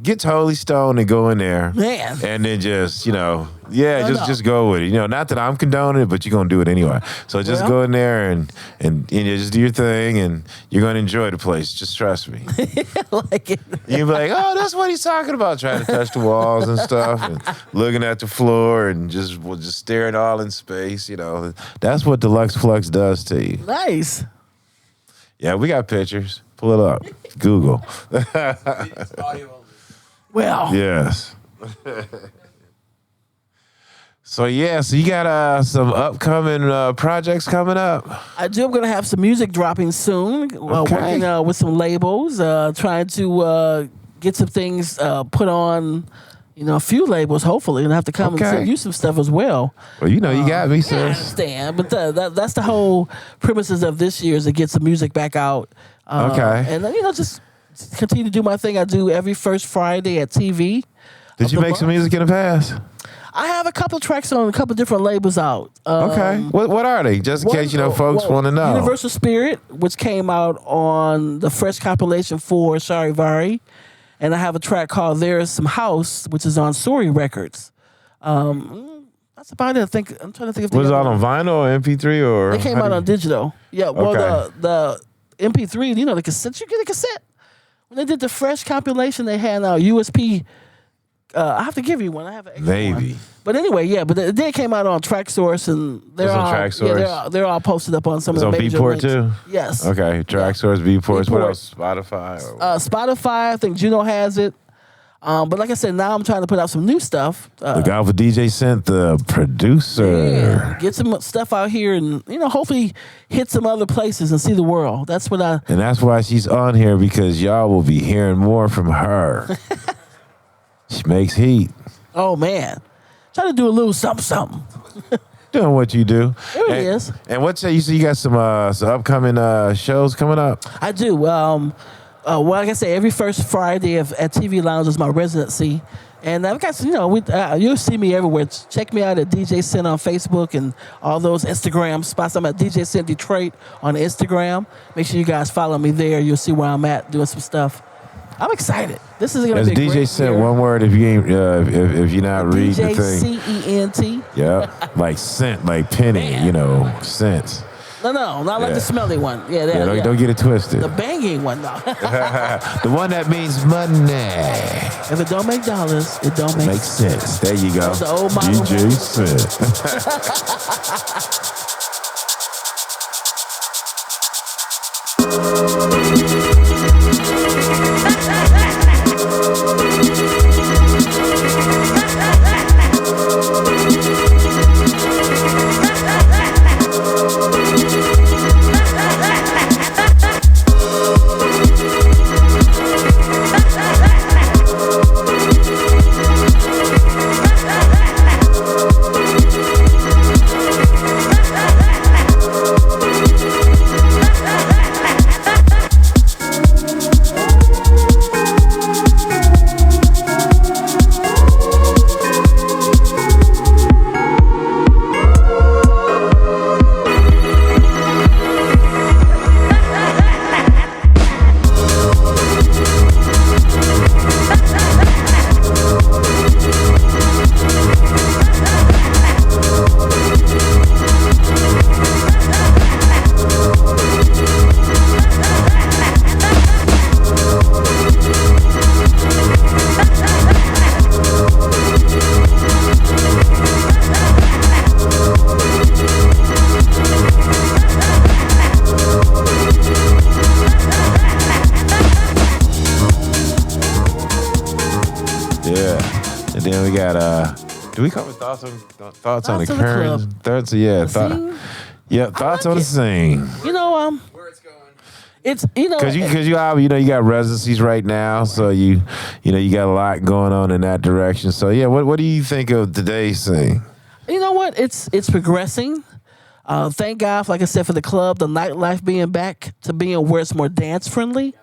get totally stoned and go in there, Man. and then just No. just go with it. Not that I'm condoning it, but you're gonna do it anyway. So just Well. go in there and just do your thing, and you're gonna enjoy the place. Just trust me. Like it. You'll be like, oh, that's what he's talking about, trying to touch the walls and stuff, and looking at the floor and just staring all in space. That's what Deluxe Flux does to you. Nice. Yeah, we got pictures. Pull it up. Google. Well. Yes. So you got some upcoming projects coming up. I do. I'm going to have some music dropping soon. Okay. Working with some labels, trying to get some things put on, a few labels, hopefully. And I have to come and Okay. send you some stuff as well. Well, you got me, I sis. understand. But that's the whole premises of this year is to get some music back out. Okay. And then, just continue to do my thing I do every first Friday at TV. Did you make some music in the past? I have a couple of tracks on a couple of different labels out. Okay. What are they? Just in case, folks want to know. Universal Spirit, which came out on the fresh compilation for Charivari. And I have a track called There Is Some House, which is on Suri Records. That's about it. I'm trying to think if Was it out on vinyl or MP3 or? They came out on digital. Yeah, well, Okay. the MP3, the cassette, you get a cassette. When they did the fresh compilation, they had USP. I have to give you one. I have an extra Maybe. one. But anyway, yeah, but it did came out on Tracksource, and they're It's on all Tracksource? they're all posted up on some It's of the on major Beatport links. too? Yes. Okay. Tracksource, Beatport. What Beatport. else? Spotify? Or... Spotify, I think Juno has it. But like I said, now I'm trying to put out some new stuff. Look out for DJ Scent, the producer. Yeah, get some stuff out here, and hopefully hit some other places and see the world. That's what I. And that's why she's on here, because y'all will be hearing more from her. She makes heat. Oh man, try to do a little something. Doing what you do. There it is. And what you say you got some upcoming shows coming up? I do. Well, like I say, every first Friday at TV Lounge is my residency. And I've got, you'll see me everywhere. Check me out at DJ Cent on Facebook and all those Instagram spots. I'm at DJ Cent Detroit on Instagram. Make sure you guys follow me there. You'll see where I'm at doing some stuff. I'm excited. This is going to be a DJ great Scent, year. one word if you ain't if you're not reading the thing. DJCENT. Yeah, like scent, like penny, scent. No, not like Yeah. the smelly one. Yeah, Yeah, don't get it twisted. The banging one, though. The one that means money. If it don't make dollars, it don't make Makes sense. There you go. The old model. DJ Scent. Yeah, and then we got do we cover thoughts on the Thoughts on the current club. thoughts? Yeah, Scene? thoughts like on the it. scene. Where it's going. It's Because you got residencies right now, so you got a lot going on in that direction. So yeah, what do you think of today's scene? You know what? It's progressing. Thank God, like I said, for the club, the nightlife being back to being where it's more dance friendly.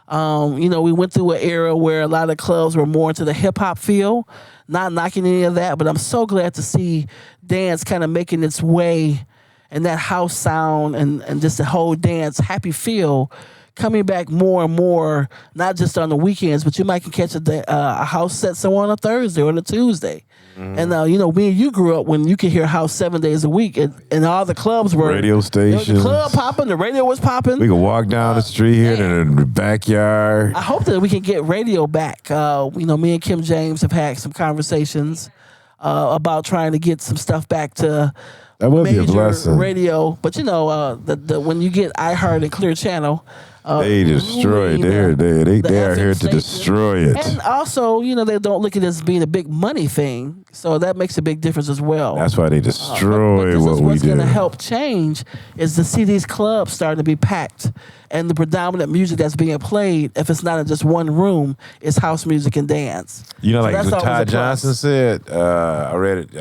We went through an era where a lot of clubs were more into the hip hop feel. Not knocking any of that, but I'm so glad to see dance kind of making its way and that house sound and just the whole dance happy feel coming back more and more, not just on the weekends, but you might can catch a house set somewhere on a Thursday or on a Tuesday. And you know, me and you grew up when you could hear house 7 days a week, and all the clubs were Radio the stations. club popping, the radio was popping. We could walk down the street here to the backyard. I hope that we can get radio back. You know, me and Kim James have had some conversations about trying to get some stuff back to That would be a major blessing. radio. But you know, when you get iHeart and Clear Channel, They destroy it. They are here to destroy it. And also, you know, they don't look at it as being a big money thing, so that makes a big difference as well. That's why they But destroy this what is we what's do. going to help change is to see these clubs starting to be packed, and the predominant music that's being played, if it's not in just one room, is house music and dance. You know, So like that's what always a Todd plus. Johnson said. I read it.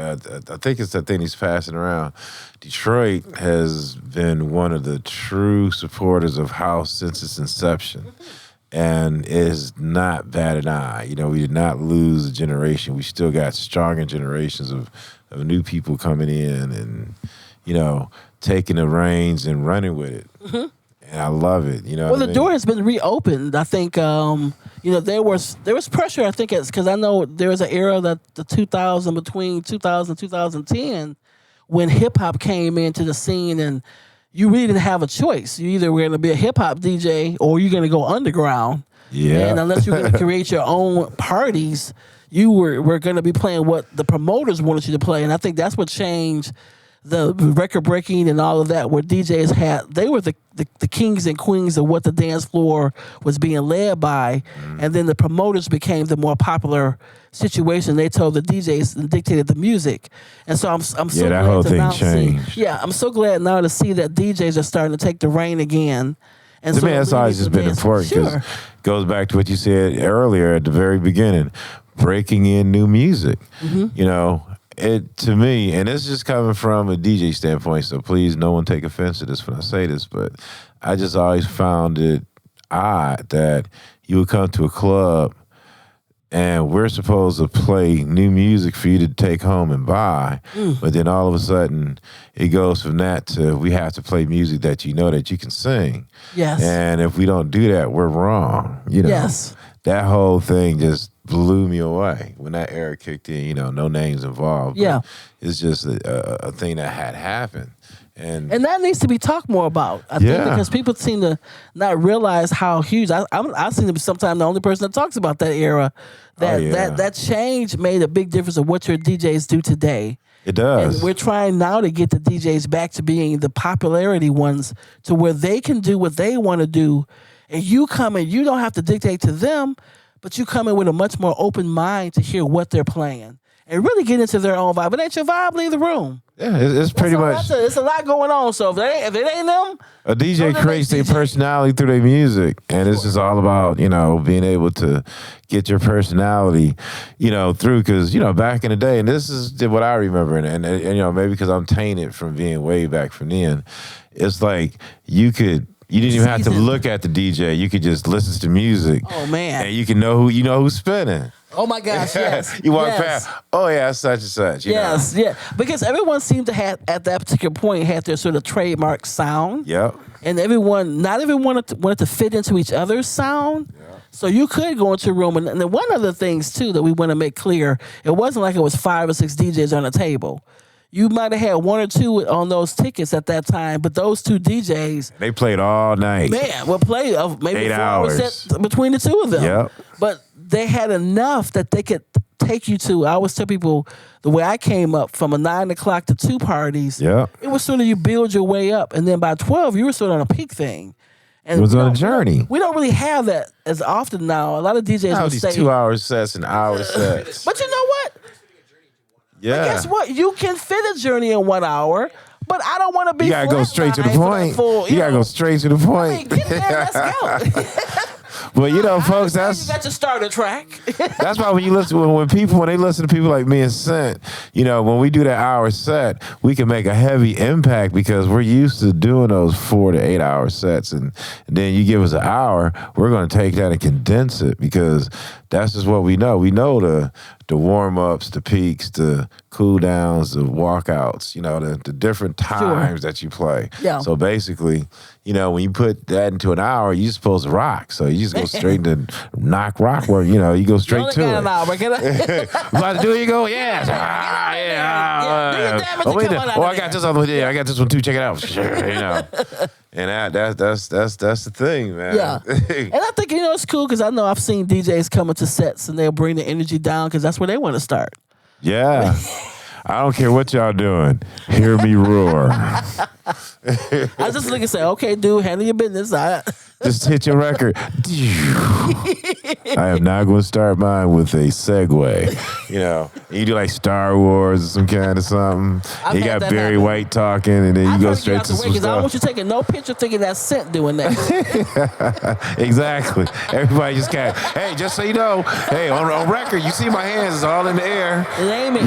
I think it's the thing he's passing around. Detroit has been one of the true supporters of house since its inception, and is not bad an eye. You know, we did not lose a generation. We still got stronger generations of new people coming in, and you know, taking the reins and running with it. And I love it. You know, Well, what I the mean? door has been reopened. I think you know there was pressure. I think it's because I know there was an era that between 2000 and 2010 when hip hop came into the scene, and you really didn't have a choice. You either were going to be a hip hop DJ or you're going to go underground. Yeah. And unless you're going to create your own parties, you were going to be playing what the promoters wanted you to play. And I think that's what changed the record breaking and all of that, where DJs they were the kings and queens of what the dance floor was being led by. And then the promoters became the more popular situation. They told the DJs and dictated the music. And so I'm so Yeah, that glad whole to thing now see, changed. yeah, I'm so glad now to see that DJs are starting to take the reign again. And To so me, that's always just been important because Sure. it goes back to what you said earlier at the very beginning, breaking in new music. You know, it to me, and it's just coming from a DJ standpoint, so please no one take offense to this when I say this, but I just always found it odd that you would come to a club and we're supposed to play new music for you to take home and buy, but then all of a sudden it goes from that to we have to play music that you know that you can sing. Yes. And if we don't do that, we're wrong. You know, Yes. that whole thing just blew me away when that era kicked in. You know, no names involved. but Yeah. it's just a thing that had happened, and And that needs to be talked more about. I think Yeah. because people seem to not realize how huge. I seem to be sometimes the only person that talks about that era. That yeah. that change made a big difference of what your DJs do today. it does. And we're trying now to get the DJs back to being the popularity ones, to where they can do what they want to do, and you come in. You don't have to dictate to them, but you come in with a much more open mind to hear what they're playing and really get into their own vibe. If it ain't your vibe, leave the room. Yeah, it's pretty much It's a lot going on. So if it ain't them, a DJ Those are creates their like DJ. personality through their music, and it's just all about being able to get your personality, through. Because back in the day, and this is what I remember, and maybe because I'm tainted from being way back from then, it's like you didn't even have to Seasoned. look at the DJ. You could just listen to music. Oh, man. And you can know who's spinning. oh my gosh, yes. You walk yes. past, oh yeah, such and such. You know? Yes, yeah. Because everyone seemed to have, at that particular point, had their sort of trademark sound. Yep. And not everyone wanted to fit into each other's sound. So you could go into a room, and then one of the things, too, that we want to make clear, it wasn't like it was 5 or 6 DJs on a table. You might have had 1 or 2 on those tickets at that time, but those 2 DJs, They played all night. man, will play maybe 8 4 hours hours. set between the 2 of them. Yep. But they had enough that they could take you to. I always tell people the way I came up from a 9 o'clock to 2 parties. Yep. It was sort of you build your way up, and then by 12 you were sort of on a peak thing. And It was we on a don't- journey. We don't really have that as often now. A lot of DJs Now will these say, 2-hour sets and hour sets. but you know what? Yeah. Guess what? You can fit a journey in 1 hour, but I don't want to be. You gotta go straight to the flatlined for that point. full, You gotta know. go straight to the I mean, point. get there, let's go. But folks, you that's got your starter track. that's why when you listen when they listen to people like me and Scent, when we do that hour set, we can make a heavy impact because we're used to doing those 4 to 8 hour sets, and then you give us an hour, we're gonna take that and condense it because that's just what we know. We know the the warm-ups, the peaks, the cool-downs, the walkouts, the different times that you play. Yeah. So basically, when you put that into an hour, you're supposed to rock. So you just go straight to knock rock where, you go straight only to got it. an hour. Can I? About to do it, you go, yes. Yeah, do your damage and come on out Oh, of I got this other one. Yeah, I got this one too. Check it out. And that's the thing, man. Yeah. And I think, it's cool because I know I've seen DJs coming to sets and they'll bring the energy down because that's where they want to start. Yeah. I don't care what y'all doing. Hear me roar. I just look and say, okay, dude, handle your business. Just hit your record. I am not going to start mine with a segue. You do like Star Wars or some kind of something. I've You had got that Barry happen. White talking, and then you go straight to some because I don't want stuff. you taking no picture thinking that's Scent doing that. Exactly. Everybody just can't. Hey, just so you know, hey, on record, you see my hands is all in the air. It ain't me.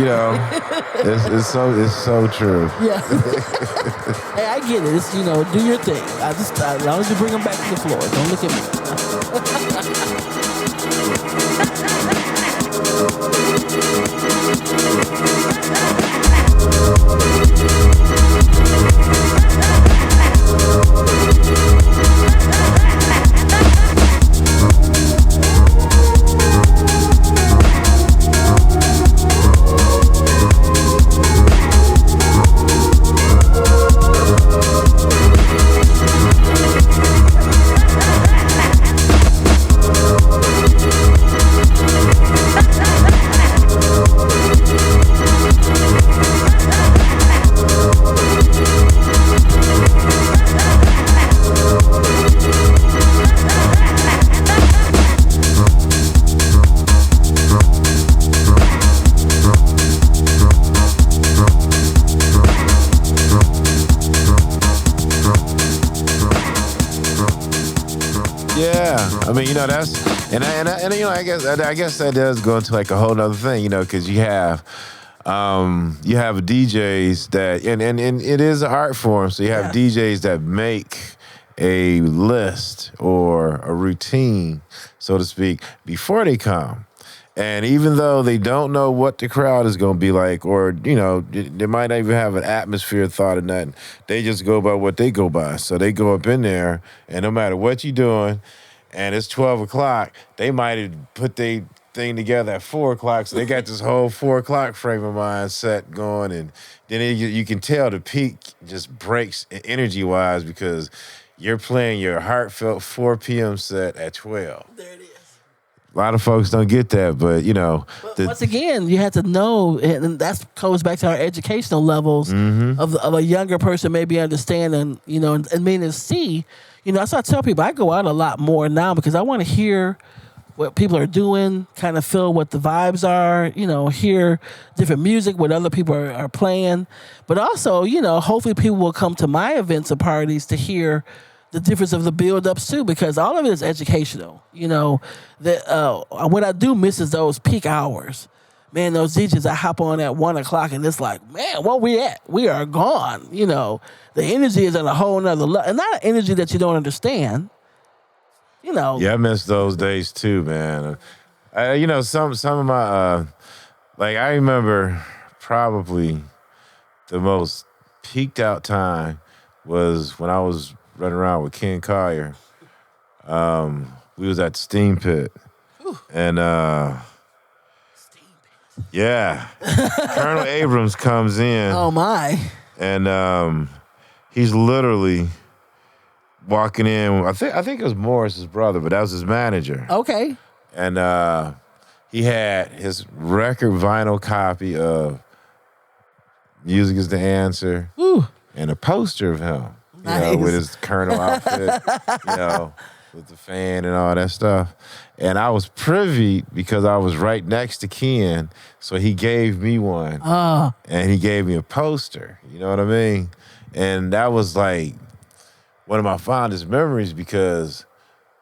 It's so true. Yeah. Hey, I get it. It's, do your thing. As long as you bring them back to the floor. Don't look at me. I guess that does go into like a whole nother thing, because you have DJs that, and it is an art form. So you have DJs that make a list or a routine, so to speak, before they come. And even though they don't know what the crowd is going to be like, or, they might not even have an atmosphere thought of nothing, they just go by what they go by. So they go up in there, and no matter what you're doing, and it's 12 o'clock, they might have put their thing together at 4 o'clock, so they got this whole 4 o'clock frame of mind set going, and then you can tell the peak just breaks energy-wise because you're playing your heartfelt 4 p.m. set at 12. There it is. A lot of folks don't get that, but, Once again, you have to know, and that goes back to our educational levels of a younger person maybe understanding, and meaning to see. So I tell people I go out a lot more now because I want to hear what people are doing, kind of feel what the vibes are, hear different music, what other people are playing. But also, hopefully people will come to my events or parties to hear the difference of the build-ups too, because all of it is educational. What I do miss is those peak hours. Man, those DJs, I hop on at 1 o'clock and it's like, man, where we at? We are gone. The energy is at a whole nother level. And not an energy that you don't understand. Yeah, I miss those days too, man. Some of my, I remember probably the most peaked out time was when I was running around with Ken Collier. We was at the Steam Pit. And, yeah, Colonel Abrams comes in. Oh, my. And he's literally walking in. I think it was Morris's brother, but that was his manager. Okay. And he had his record vinyl copy of Music is the Answer and a poster of him, Nice. with his Colonel outfit, with the fan and all that stuff. And I was privy because I was right next to Ken, so he gave me one. And he gave me a poster, you know what I mean? And that was like one of my fondest memories because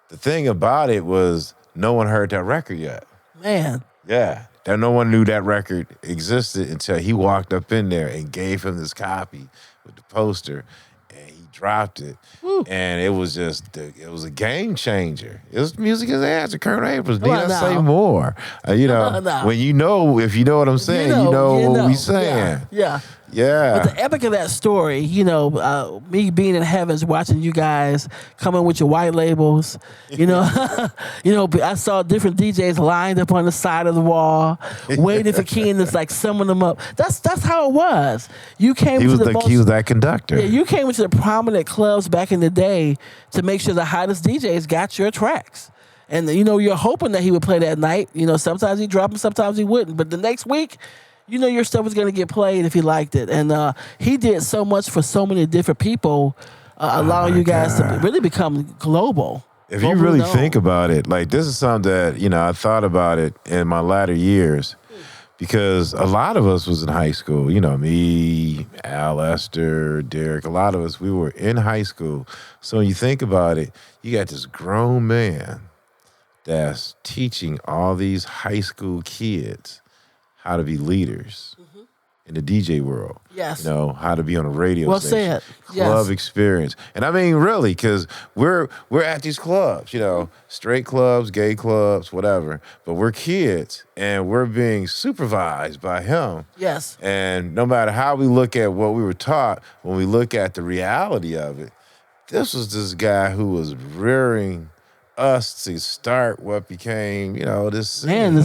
the thing about it was no one heard that record yet. Man. Yeah. That no one knew that record existed until he walked up in there and gave him this copy with the poster. And he dropped it, and it was just it was a game changer. It was music as answer. Kurt Abrams. Need I say more? No. When if you know what I'm saying, you know what we saying. Yeah. Yeah. But the epic of that story, me being in heavens, watching you guys coming with your white labels, I saw different DJs lined up on the side of the wall, waiting for Ken to like summon them up. That's how it was. You came. He was to that conductor. Yeah, you came into the prominent clubs back in the day to make sure the hottest DJs got your tracks. And you're hoping that he would play that night. Sometimes he'd drop them, sometimes he wouldn't. But the next week, your stuff was going to get played if he liked it. And he did so much for so many different people, allowing you guys to really become global. If you really think about it, like this is something that, I thought about it in my latter years because a lot of us was in high school. Me, Al, Esther, Derek, a lot of us, we were in high school. So when you think about it, you got this grown man that's teaching all these high school kids how to be leaders in the DJ world. Yes. How to be on a radio station. Said. Club Yes. experience. And I mean, really, because we're at these clubs, straight clubs, gay clubs, whatever. But we're kids, and we're being supervised by him. Yes. And no matter how we look at what we were taught, when we look at the reality of it, this guy who was rearing us to start what became, this Man,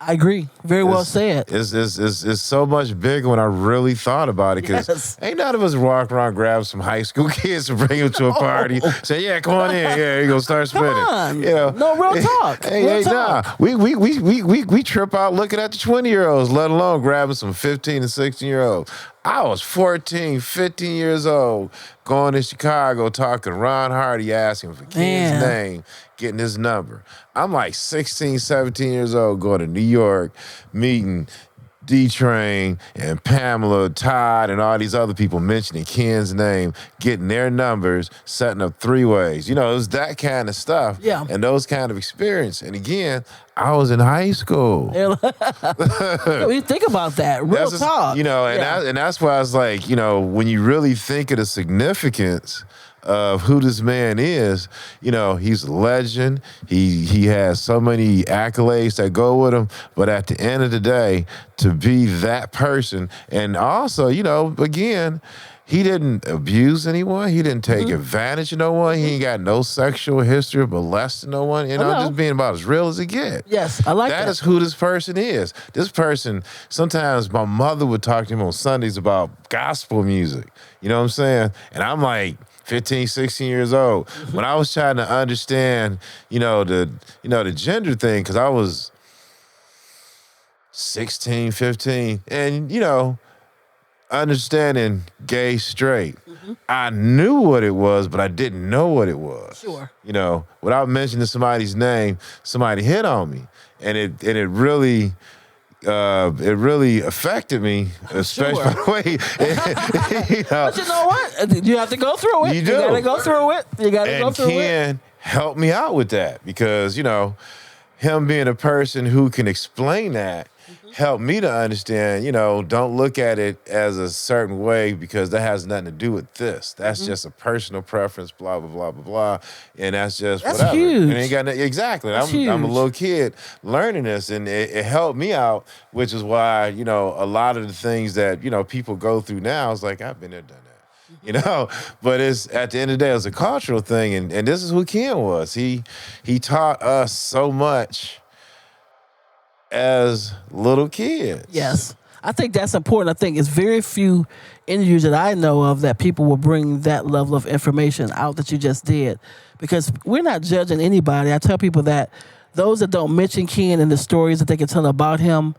I agree. Very well said. It's so much bigger when I really thought about it because ain't none of us walk around grab some high school kids and bring them to a party. Say, yeah, come on in. Yeah, you gonna start spinning. Come on. No, real talk. Real talk. Nah. We trip out looking at the 20-year-olds, let alone grabbing some 15 and 16-year-olds. I was 14, 15 years old, going to Chicago, talking to Ron Hardy, asking for Ken's name, getting his number. I'm like 16, 17 years old, going to New York, meeting D-Train and Pamela, Todd, and all these other people mentioning Ken's name, getting their numbers, setting up three-ways. It was that kind of stuff and those kind of experience. And again, I was in high school. We think about that. Real talk. And that's why I was like, when you really think of the significance of who this man is, he's a legend. He has so many accolades that go with him. But at the end of the day, to be that person, and also, again, he didn't abuse anyone. He didn't take advantage of no one. He ain't got no sexual history of molesting no one. Just being about as real as it gets. Yes, I like that. That is who this person is. This person, sometimes my mother would talk to him on Sundays about gospel music. You know what I'm saying? And I'm like 15, 16 years old. When I was trying to understand, the gender thing, because I was 16, 15, and, understanding gay, straight. I knew what it was, but I didn't know what it was. Sure. Without mentioning somebody's name, somebody hit on me. And it really affected me, especially by the way. But you know what? You have to go through it. You do. You gotta go through it. You gotta go through it. And Ken helped me out with that because, him being a person who can explain that helped me to understand, don't look at it as a certain way because that has nothing to do with this. That's just a personal preference, blah, blah, blah, blah, blah. And that's just whatever. Huge. It ain't got exactly. That's I'm a huge. little kid learning this, and it helped me out, which is why, a lot of the things that, people go through now, it's like, I've been there, done that. But it's at the end of the day, it's a cultural thing, and this is who Ken was. He taught us so much as little kids. Yes. I think that's important. I think it's very few interviews that I know of that people will bring that level of information out that you just did. Because we're not judging anybody. I tell people that those that don't mention Ken and the stories that they can tell about him,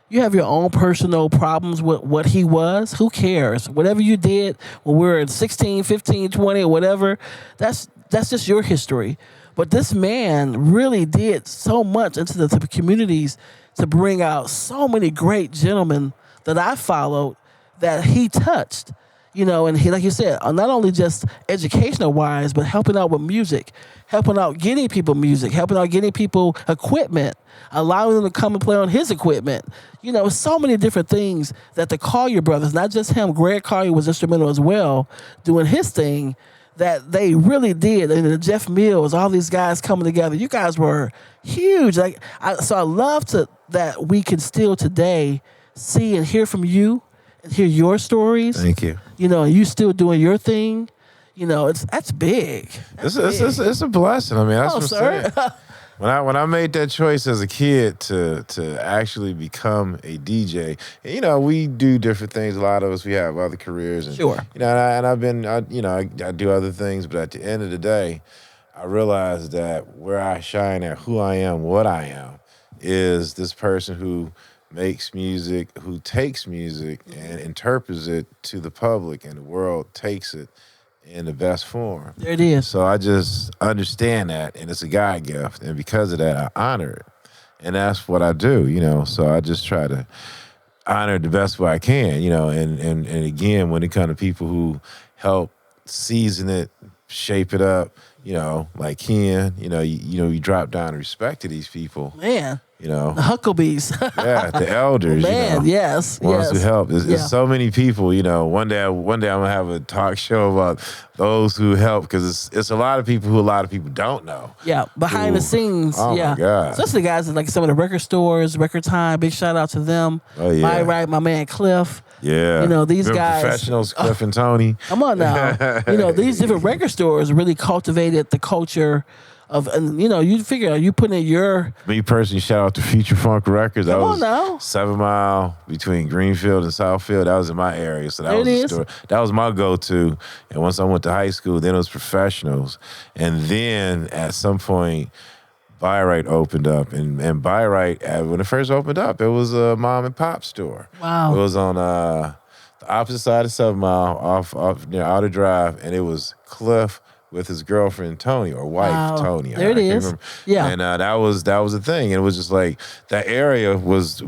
you have your own personal problems with what he was. Who cares? Whatever you did when we were 16, 15, 20, or whatever, that's just your history. But this man really did so much into the communities to bring out so many great gentlemen that I followed that he touched. You know, and he, like you said, not only just educational wise, but helping out with music, helping out getting people music, helping out getting people equipment, allowing them to come and play on his equipment. You know, so many different things that the Collier brothers, not just him, Greg Collier was instrumental as well, doing his thing, that they really did. And Jeff Mills, all these guys coming together, you guys were huge. So I love that we can still today see and hear from you and hear your stories. Thank you. You know, and you still doing your thing. You know, that's big. It's a blessing. I mean, that's what I'm sir. saying. When I made that choice as a kid to actually become a DJ, and, you know, we do different things. A lot of us, we have other careers, and, Sure. You know, I do other things, but at the end of the day, I realized that where I shine at who I am, what I am, is this person who makes music, who takes music and interprets it to the public, and the world takes it in the best form. There it is. So I just understand that, and it's a God gift, and because of that, I honor it, and that's what I do, you know. So I just try to honor it the best way I can, you know. And again, when it comes to people who help season it, shape it up, you know, like Ken, you drop down respect to these people, Man. you know. The Hucklebees. Yeah, the elders, Man, you know, yes. ones who help. Yeah. There's so many people, you know. One day I'm gonna have a talk show about those who help, because it's a lot of people who a lot of people don't know. Yeah, behind the Ooh. scenes. Oh, yeah. my God. Especially the guys at like some of the record stores, Record Time. Big shout out to them. Oh, yeah. My right, my man Cliff. Yeah, You know, these Them guys- professionals, Cliff and Tony. Come on now. You know, these different record stores really cultivated the culture of, and you know, you figure you put in your, Me personally, shout out to Future Funk Records. That Come on was now. 7 Mile between Greenfield and Southfield. That was in my area, so that There was it the is. store. That was my go-to. And once I went to high school, then it was Professionals, and then at some point, Byright opened up, and Byright, when it first opened up, it was a mom and pop store. Wow. It was on the opposite side of 7 Mile, off near Outer Drive, and it was Cliff with his girlfriend Tony, or wife Wow. Tony. There it can't is. remember. Yeah. And that was a thing. And it was just like that area was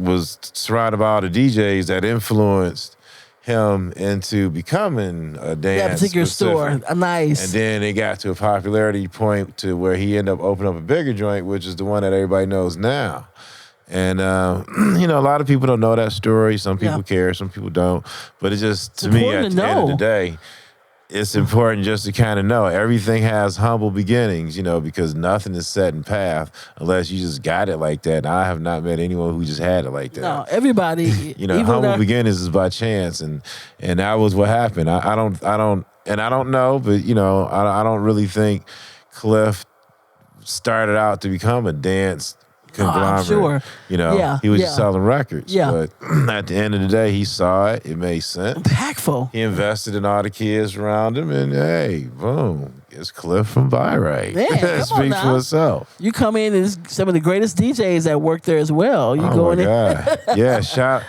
surrounded by all the DJs that influenced him into becoming a dance that particular store. specific. Nice. And then it got to a popularity point to where he ended up opening up a bigger joint, which is the one that everybody knows now. And, you know, a lot of people don't know that story. Some people Yeah. care, some people don't. But it's just, to me, important at to the end of the know. day, it's important just to kind of know everything has humble beginnings, you know, because nothing is set in path unless you just got it like that. And I have not met anyone who just had it like that. No, everybody. You know, even humble our- beginnings is by chance, and that was what happened. I don't know, but you know, I don't really think Cliff started out to become a dance conglomerate. sure. You know, Yeah, he was yeah. just selling records. Yeah. But at the end of the day, he saw it. It made sense. impactful. He invested in all the kids around him, and hey, boom, it's Cliff from Byright. Man, come on Speaks now. for itself. You come in and it's some of the greatest DJs that work there as well. You go Oh in my there. God! Yeah, shout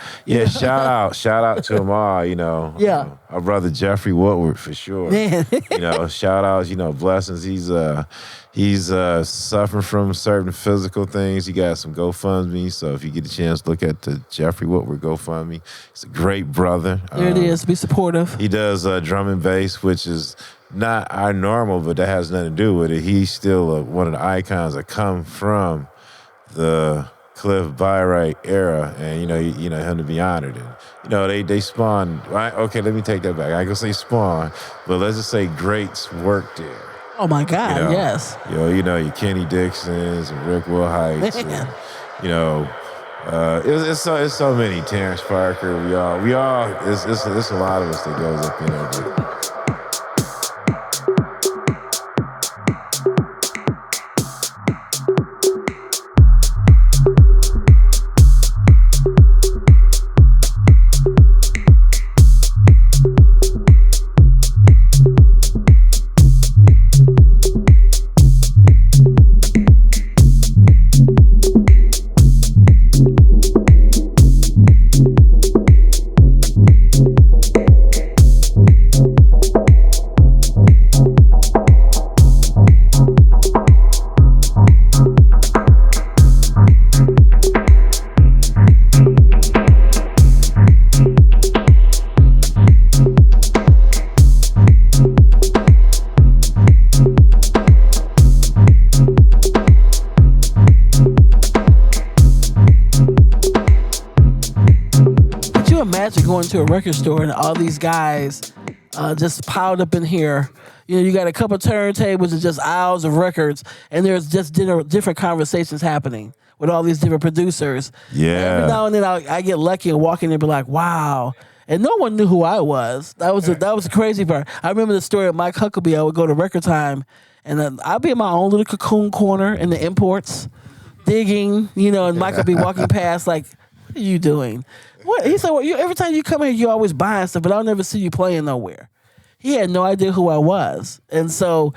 out to them all. You know, Yeah. our brother Jeffrey Woodward for sure. Man. You know, shout outs. You know, blessings. He's suffering from certain physical things. He got some GoFundMe, so if you get a chance, look at the Jeffrey Woodward GoFundMe. He's a great brother. There it is. Be supportive. He does drum and bass, which is not our normal, but that has nothing to do with it. He's still one of the icons that come from the Cliff Byright era, and you know him to be honored. And you know they spawn. Right? Okay, let me take that back. I ain't gonna say spawn, but let's just say greats worked there. Oh my God, You know, yes. You know your Kenny Dixons and Rick Wilhite. Man. And, you know, it's so many. Terrence Parker. We all. It's a lot of us that goes up in there. But imagine going to a record store and all these guys just piled up in here. You know, you got a couple turntables and just aisles of records, and there's just different conversations happening with all these different producers. Yeah. Every now and then I get lucky and walk in and be like, wow. And no one knew who I was. That was the crazy part. I remember the story of Mike Huckabee. I would go to Record Time, and then I'd be in my own little cocoon corner in the imports, digging, you know, and Mike would be walking past like, what are you doing? What? He said, well, every time you come here, you're always buying stuff, but I'll never see you playing nowhere. He had no idea who I was. And so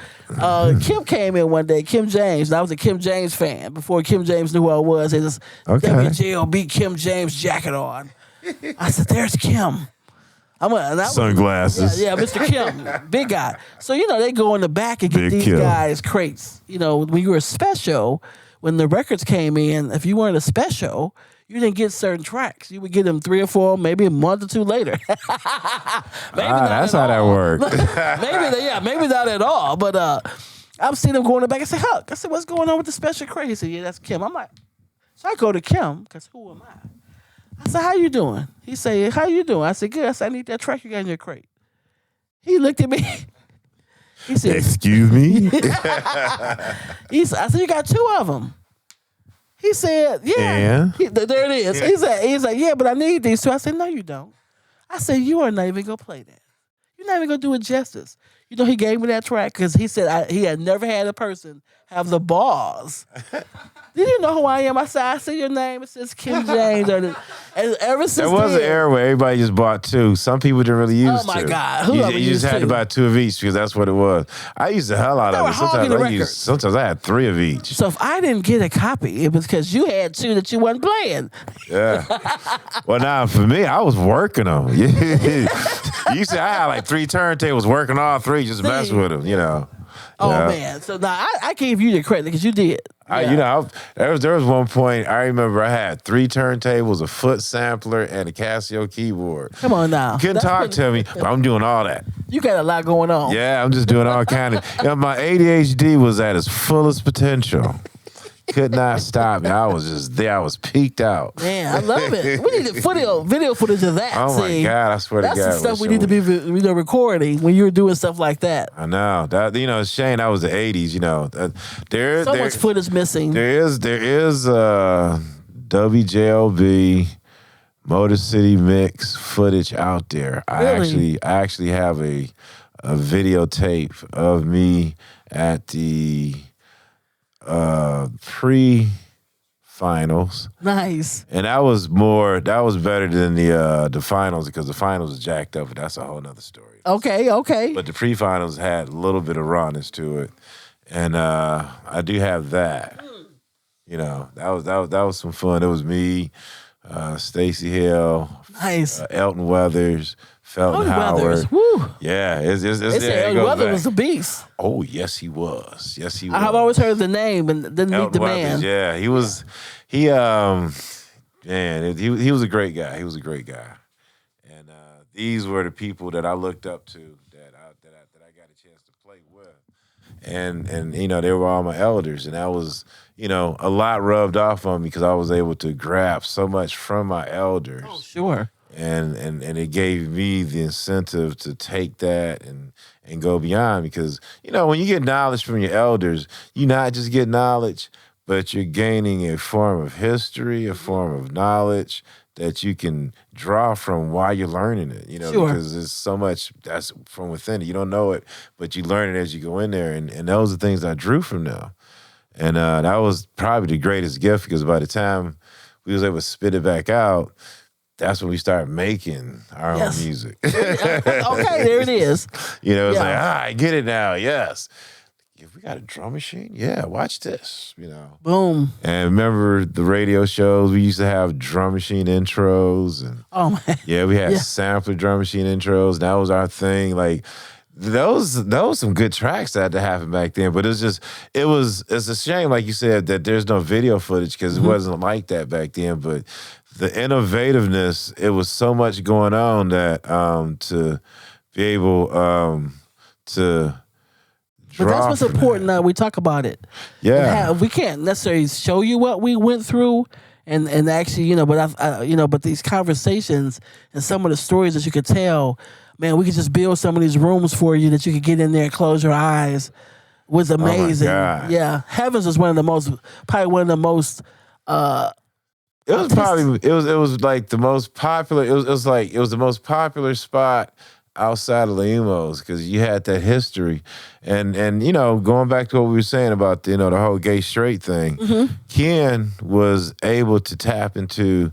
Kim came in one day, Kim James, and I was a Kim James fan. Before Kim James knew who I was, he had this WJLB Kim James jacket on. I said, there's Kim. Sunglasses. Yeah, Mr. Kim, big guy. So, you know, they go in the back and get Big these Kim. guys crates. You know, when you were a special, when the records came in, if you weren't a special, you didn't get certain tracks. You would get them 3 or 4, maybe a month or 2 later. That's how that worked. maybe not at all. But I'm seeing them going in the back. I said, Huck, what's going on with the special crate? He said, yeah, that's Kim. I'm like, so I go to Kim, because who am I? I said, how you doing? He said, how you doing? I said, good. I said, I need that track you got in your crate. He looked at me. He said, Excuse me? I said, you got 2 of them. He said, yeah. There it is. He's like, yeah, but I need these 2. I said, no, you don't. I said, you are not even going to play that. You're not even going to do it justice. You know, he gave me that track because he said he had never had a person have the balls. Did you know who I am? I see your name. It says Kim James. And ever since There was an then, era where everybody just bought 2. Some people didn't really use 2. Oh, my God. You just had to buy 2 of each because that's what it was. I used the hell out They of were it. hogging the records. Sometimes I had 3 of each. So if I didn't get a copy, it was because you had 2 that you wasn't playing. Yeah. Well, now for me, I was working them. You see, I had like 3 turntables working all 3, just mess with them, you know. Oh, Yeah. man. So now I gave you the credit because you did. You know, there was one point I remember I had 3 turntables, a foot sampler, and a Casio keyboard. Come on now. You couldn't talk to me, but I'm doing all that. You got a lot going on. Yeah, I'm just doing all kind of. You know, my ADHD was at its fullest potential. Could not stop me. I was just there. I was peaked out. Man, I love it. We need video footage of that. Oh my God! I swear to God, that's the stuff we need to be recording when you were doing stuff like that. I know that. You know, it's shame that was the '80s. You know, there Much footage missing. There is WJLB Motor City Mix footage out there. Really? I actually have a videotape of me at the pre-finals. Nice. And that was better than the finals because the finals was jacked up, but that's a whole nother story. Okay. But the pre-finals had a little bit of rawness to it. And I do have that. You know, that was some fun. It was me, Stacey Hill, Nice. Elton Weathers, Felton Howard. Weathers. Woo. Yeah, it's They said Elton Weathers was a beast. Oh, yes, he was. Yes, he was. I've always heard the name and didn't meet the Weathers, man. yeah, he was a great guy. He was a great guy. And these were the people that I looked up to that I got a chance to play with. And you know, they were all my elders, and that was, you know, a lot rubbed off on me because I was able to grab so much from my elders. Oh, sure. And it gave me the incentive to take that and go beyond because, you know, when you get knowledge from your elders, you not just get knowledge, but you're gaining a form of history, a form of knowledge that you can draw from while you're learning it, you know, Sure. because there's so much that's from within it. You don't know it, but you learn it as you go in there. And those are things I drew from them. And that was probably the greatest gift because by the time we was able to spit it back out, that's when we started making our own music. Okay, there it is. You know, it's like, I get it now. Yes. If we got a drum machine, yeah, watch this, you know. Boom. And remember the radio shows, we used to have drum machine intros. And Oh, man. yeah, we had sampler drum machine intros. That was our thing. Like, those some good tracks that had to happen back then. But it's a shame, like you said, that there's no video footage because it wasn't like that back then. But the innovativeness, it was so much going on that to be able to But that's what's important now. We talk about it. Yeah. We can't necessarily show you what we went through and actually, you know, but these conversations and some of the stories that you could tell, man, we could just build some of these rooms for you that you could get in there and close your eyes. Was amazing. Oh my God. Yeah, Heavens was probably one of the most. It was like the most popular. It was the most popular spot outside of Leumos because you had that history, and you know, going back to what we were saying about the whole gay straight thing, Ken was able to tap into.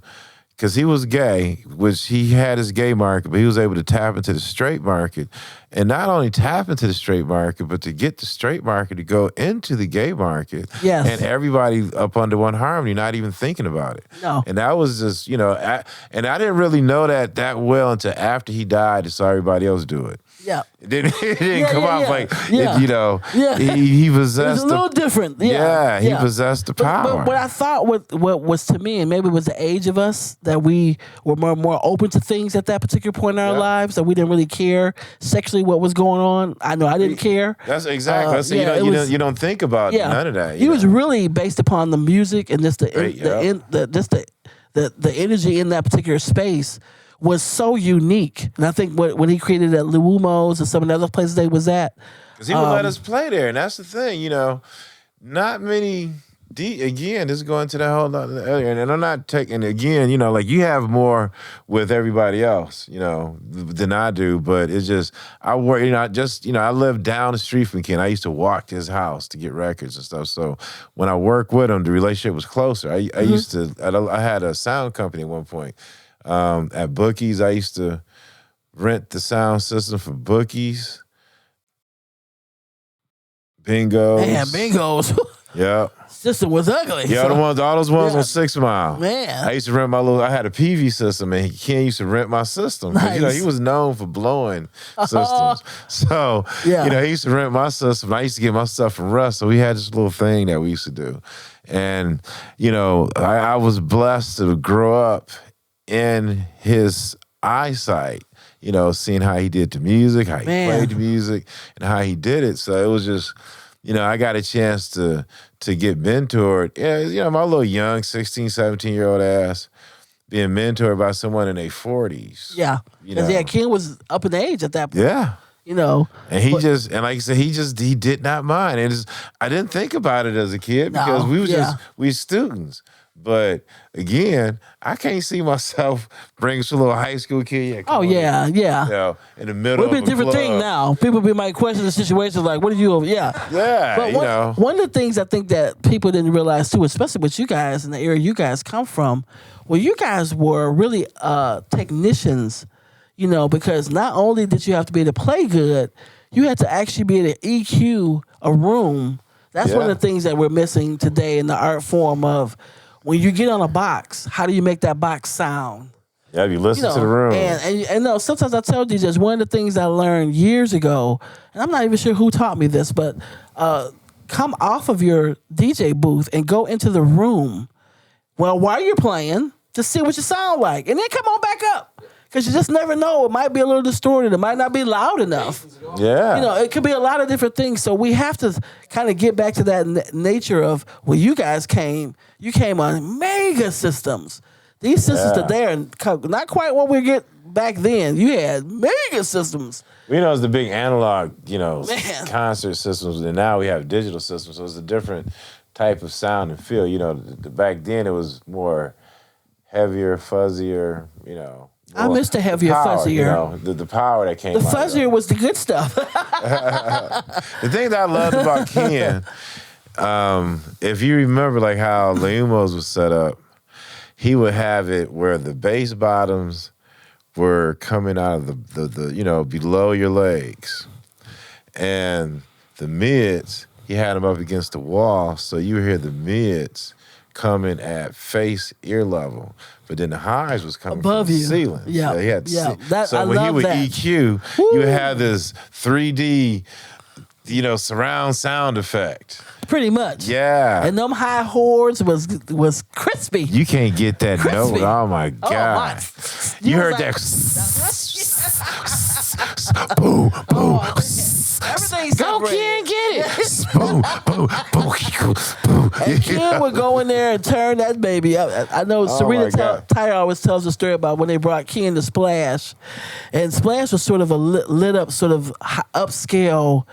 Because he was gay, which he had his gay market, but he was able to tap into the straight market. And not only tap into the straight market, but to get the straight market to go into the gay market. Yes. And everybody up under one harmony, not even thinking about it. No. And that was just, and I didn't really know that well until after he died and saw everybody else do it. Yeah. It didn't come out like, Yeah. he possessed It was a little different. Yeah. he possessed the power. But what I thought what was to me, and maybe it was the age of us, that we were more open to things at that particular point in our lives, that we didn't really care sexually what was going on. I know I didn't care. That's exactly. You don't think about none of that. He was really based upon the music and just the energy in that particular space was so unique. And I think when he created at Luumos and some of the other places they was at, because he would let us play there, and that's the thing. Not many. Again, this is going to the whole lot earlier, and I'm not taking again. Like you have more with everybody else, than I do. But it's just I work. I live down the street from Ken. I used to walk to his house to get records and stuff. So when I worked with him, the relationship was closer. I used to. I had a sound company at one point. At Bookies, I used to rent the sound system for Bookies, Bingos. Man, Bingos. Yeah. System was ugly. Yeah, all those ones on 6 Mile. Man. I used to rent I had a PV system, and Ken used to rent my system. 'Cause, Nice. he was known for blowing systems. So, he used to rent my system. I used to get my stuff from Russ, so we had this little thing that we used to do. And, I was blessed to grow up in his eyesight, seeing how he did the music, how he played the music, and how he did it. So it was just, I got a chance to get mentored. Yeah, my little young 16, 17-year-old ass being mentored by someone in their 40s. Yeah. Because Ken was up in age at that point. Yeah. And he like I said, he did not mind. And I didn't think about it as a kid because we students. But again, I can't see myself bringing some little high school kid. In the middle. Would be a different thing now. People might question the situation like, "What did you?" Yeah. But one of the things I think that people didn't realize too, especially with you guys in the area you guys come from, well, you guys were really technicians. Because not only did you have to be able to play good, you had to actually be able to EQ a room. That's one of the things that we're missing today in the art form of. When you get on a box, how do you make that box sound? Yeah, you listen to the room. And sometimes I tell DJs, one of the things I learned years ago, and I'm not even sure who taught me this, but come off of your DJ booth and go into the room while you're playing to see what you sound like. And then come on back up. Because you just never know. It might be a little distorted. It might not be loud enough. Yeah. It could be a lot of different things. So we have to kind of get back to that nature of when you guys came, you came on mega systems. These systems today are not quite what we get back then. You had mega systems. It's the big analog, concert systems. And now we have digital systems. So it's a different type of sound and feel. Back then it was more heavier, fuzzier, I missed the heavier, power, fuzzier. The power that came. The fuzzier was the good stuff. The thing that I loved about Ken, if you remember, like how Leumos was set up, he would have it where the bass bottoms were coming out of the below your legs, and the mids he had them up against the wall, so you would hear the mids coming at face ear level, but then the highs was coming above from you. the ceiling. Yeah, he had so when he would that. EQ, you would have this 3D, surround sound effect. Pretty much. Yeah. And them high horns was crispy. You can't get that note. Oh my God. You heard that. Boom, boom. Everything's Go, separated. Ken, get it. Boom, boom, boom, boom. And Ken would go in there and turn that baby up. I know Serena my God. Tyler always tells a story about when they brought Ken to Splash, and Splash was sort of a lit up, sort of upscale,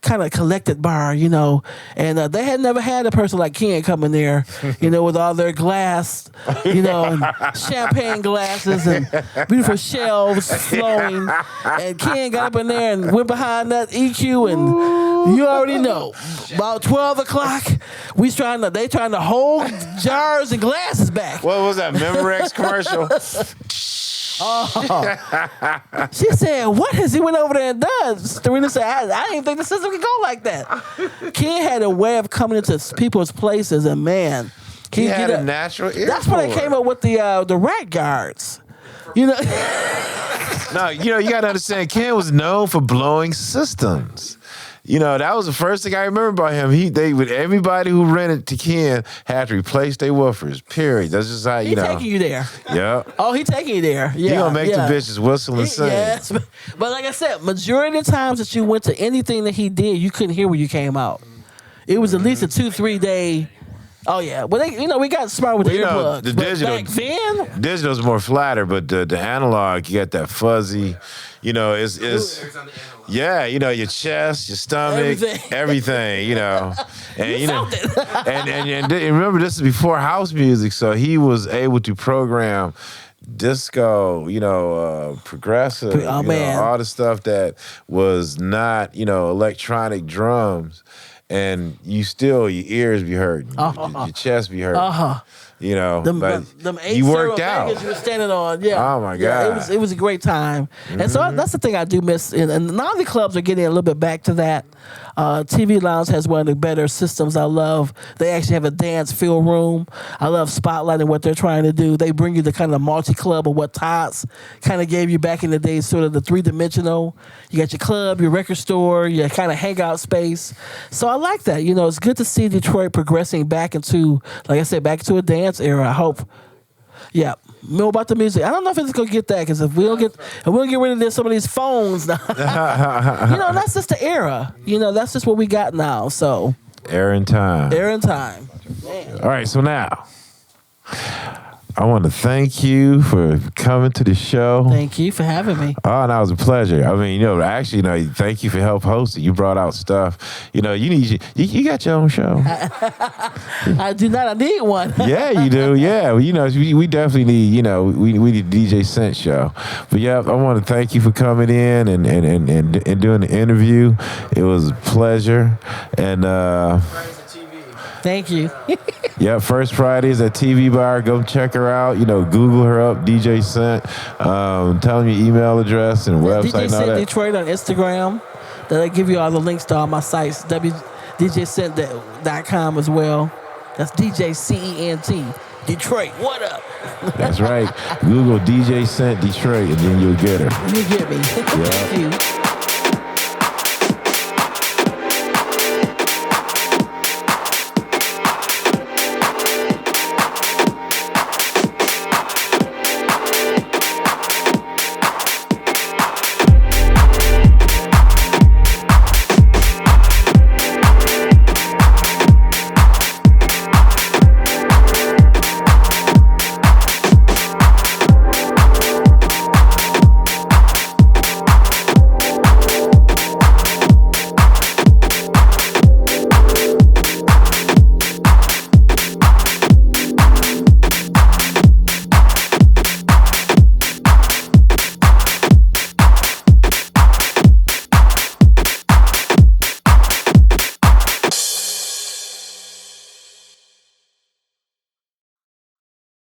kind of collected bar, you know, and they had never had a person like Ken come in there, you know, with all their glass, you know, and champagne glasses and beautiful shelves flowing. And Ken got up in there and went behind that EQ, and you already know, about 12 o'clock, they trying to hold jars and glasses back. What was that Memorex commercial? She said, "What has he went over there and done?" Serena said, "I didn't think the system could go like that." Ken had a way of coming into people's places, and man, He had get a up. natural ear. That's when they came up with the rat guards. You know, No, you got to understand, Ken was known for blowing systems. You know, that was the first thing I remember about him. Everybody who rented to Ken had to replace their woofers. Period. That's just how he taking you there. Yeah. Oh, he taking you there. Yeah, He gonna make yeah. the bitches whistle and sing. Yes, but like I said, majority of the times that you went to anything that he did, you couldn't hear when you came out. It was at least a 2-3 day. Oh yeah, well we got smart with the earplugs. The But digital, back then, digital's more flatter, but the analog, you got that fuzzy. You know, it's yeah. You know, your chest, your stomach, everything. You know, and felt it. and remember, this is before house music, so he was able to program disco, progressive, Oh, man. all the stuff that was not, electronic drums. And your ears be hurting, your chest be hurting. You know, but them you worked out. You were standing on, yeah. Oh my Yeah, God. it was a great time, and so that's the thing I do miss. And now the clubs are getting a little bit back to that. TV Lounge has one of the better systems I love. They actually have a dance field room. I love spotlighting what they're trying to do. They bring you the kind of multi-club of what Tots kind of gave you back in the day, sort of the three-dimensional. You got your club, your record store, your kind of hangout space. So I like that. You know, it's good to see Detroit progressing back into, like I said, back into a dance era. I hope. Yeah, more about the music. I don't know if it's gonna get that, because if we don't get rid of some of these phones now, that's just the era. That's just what we got now. So Air and time. Man. All right, so now I want to thank you for coming to the show. Thank you for having me. Oh, that was a pleasure. I mean, thank you for help hosting. You brought out stuff. You you got your own show. I do not. I need one. Yeah, you do. Yeah, well, we definitely need. We need a DJ Scent show. But yeah, I want to thank you for coming in and doing the interview. It was a pleasure. And Thank you. yeah, First Fridays at TV Bar. Go check her out. Google her up, DJ Scent. Tell them your email address and website DJ and all Scent that. Detroit on Instagram. That'll give you all the links to all my sites. DJCent.com as well. That's DJCENT. Detroit, what up? That's right. Google DJ Scent Detroit and then you'll get her. You get me. Thank you.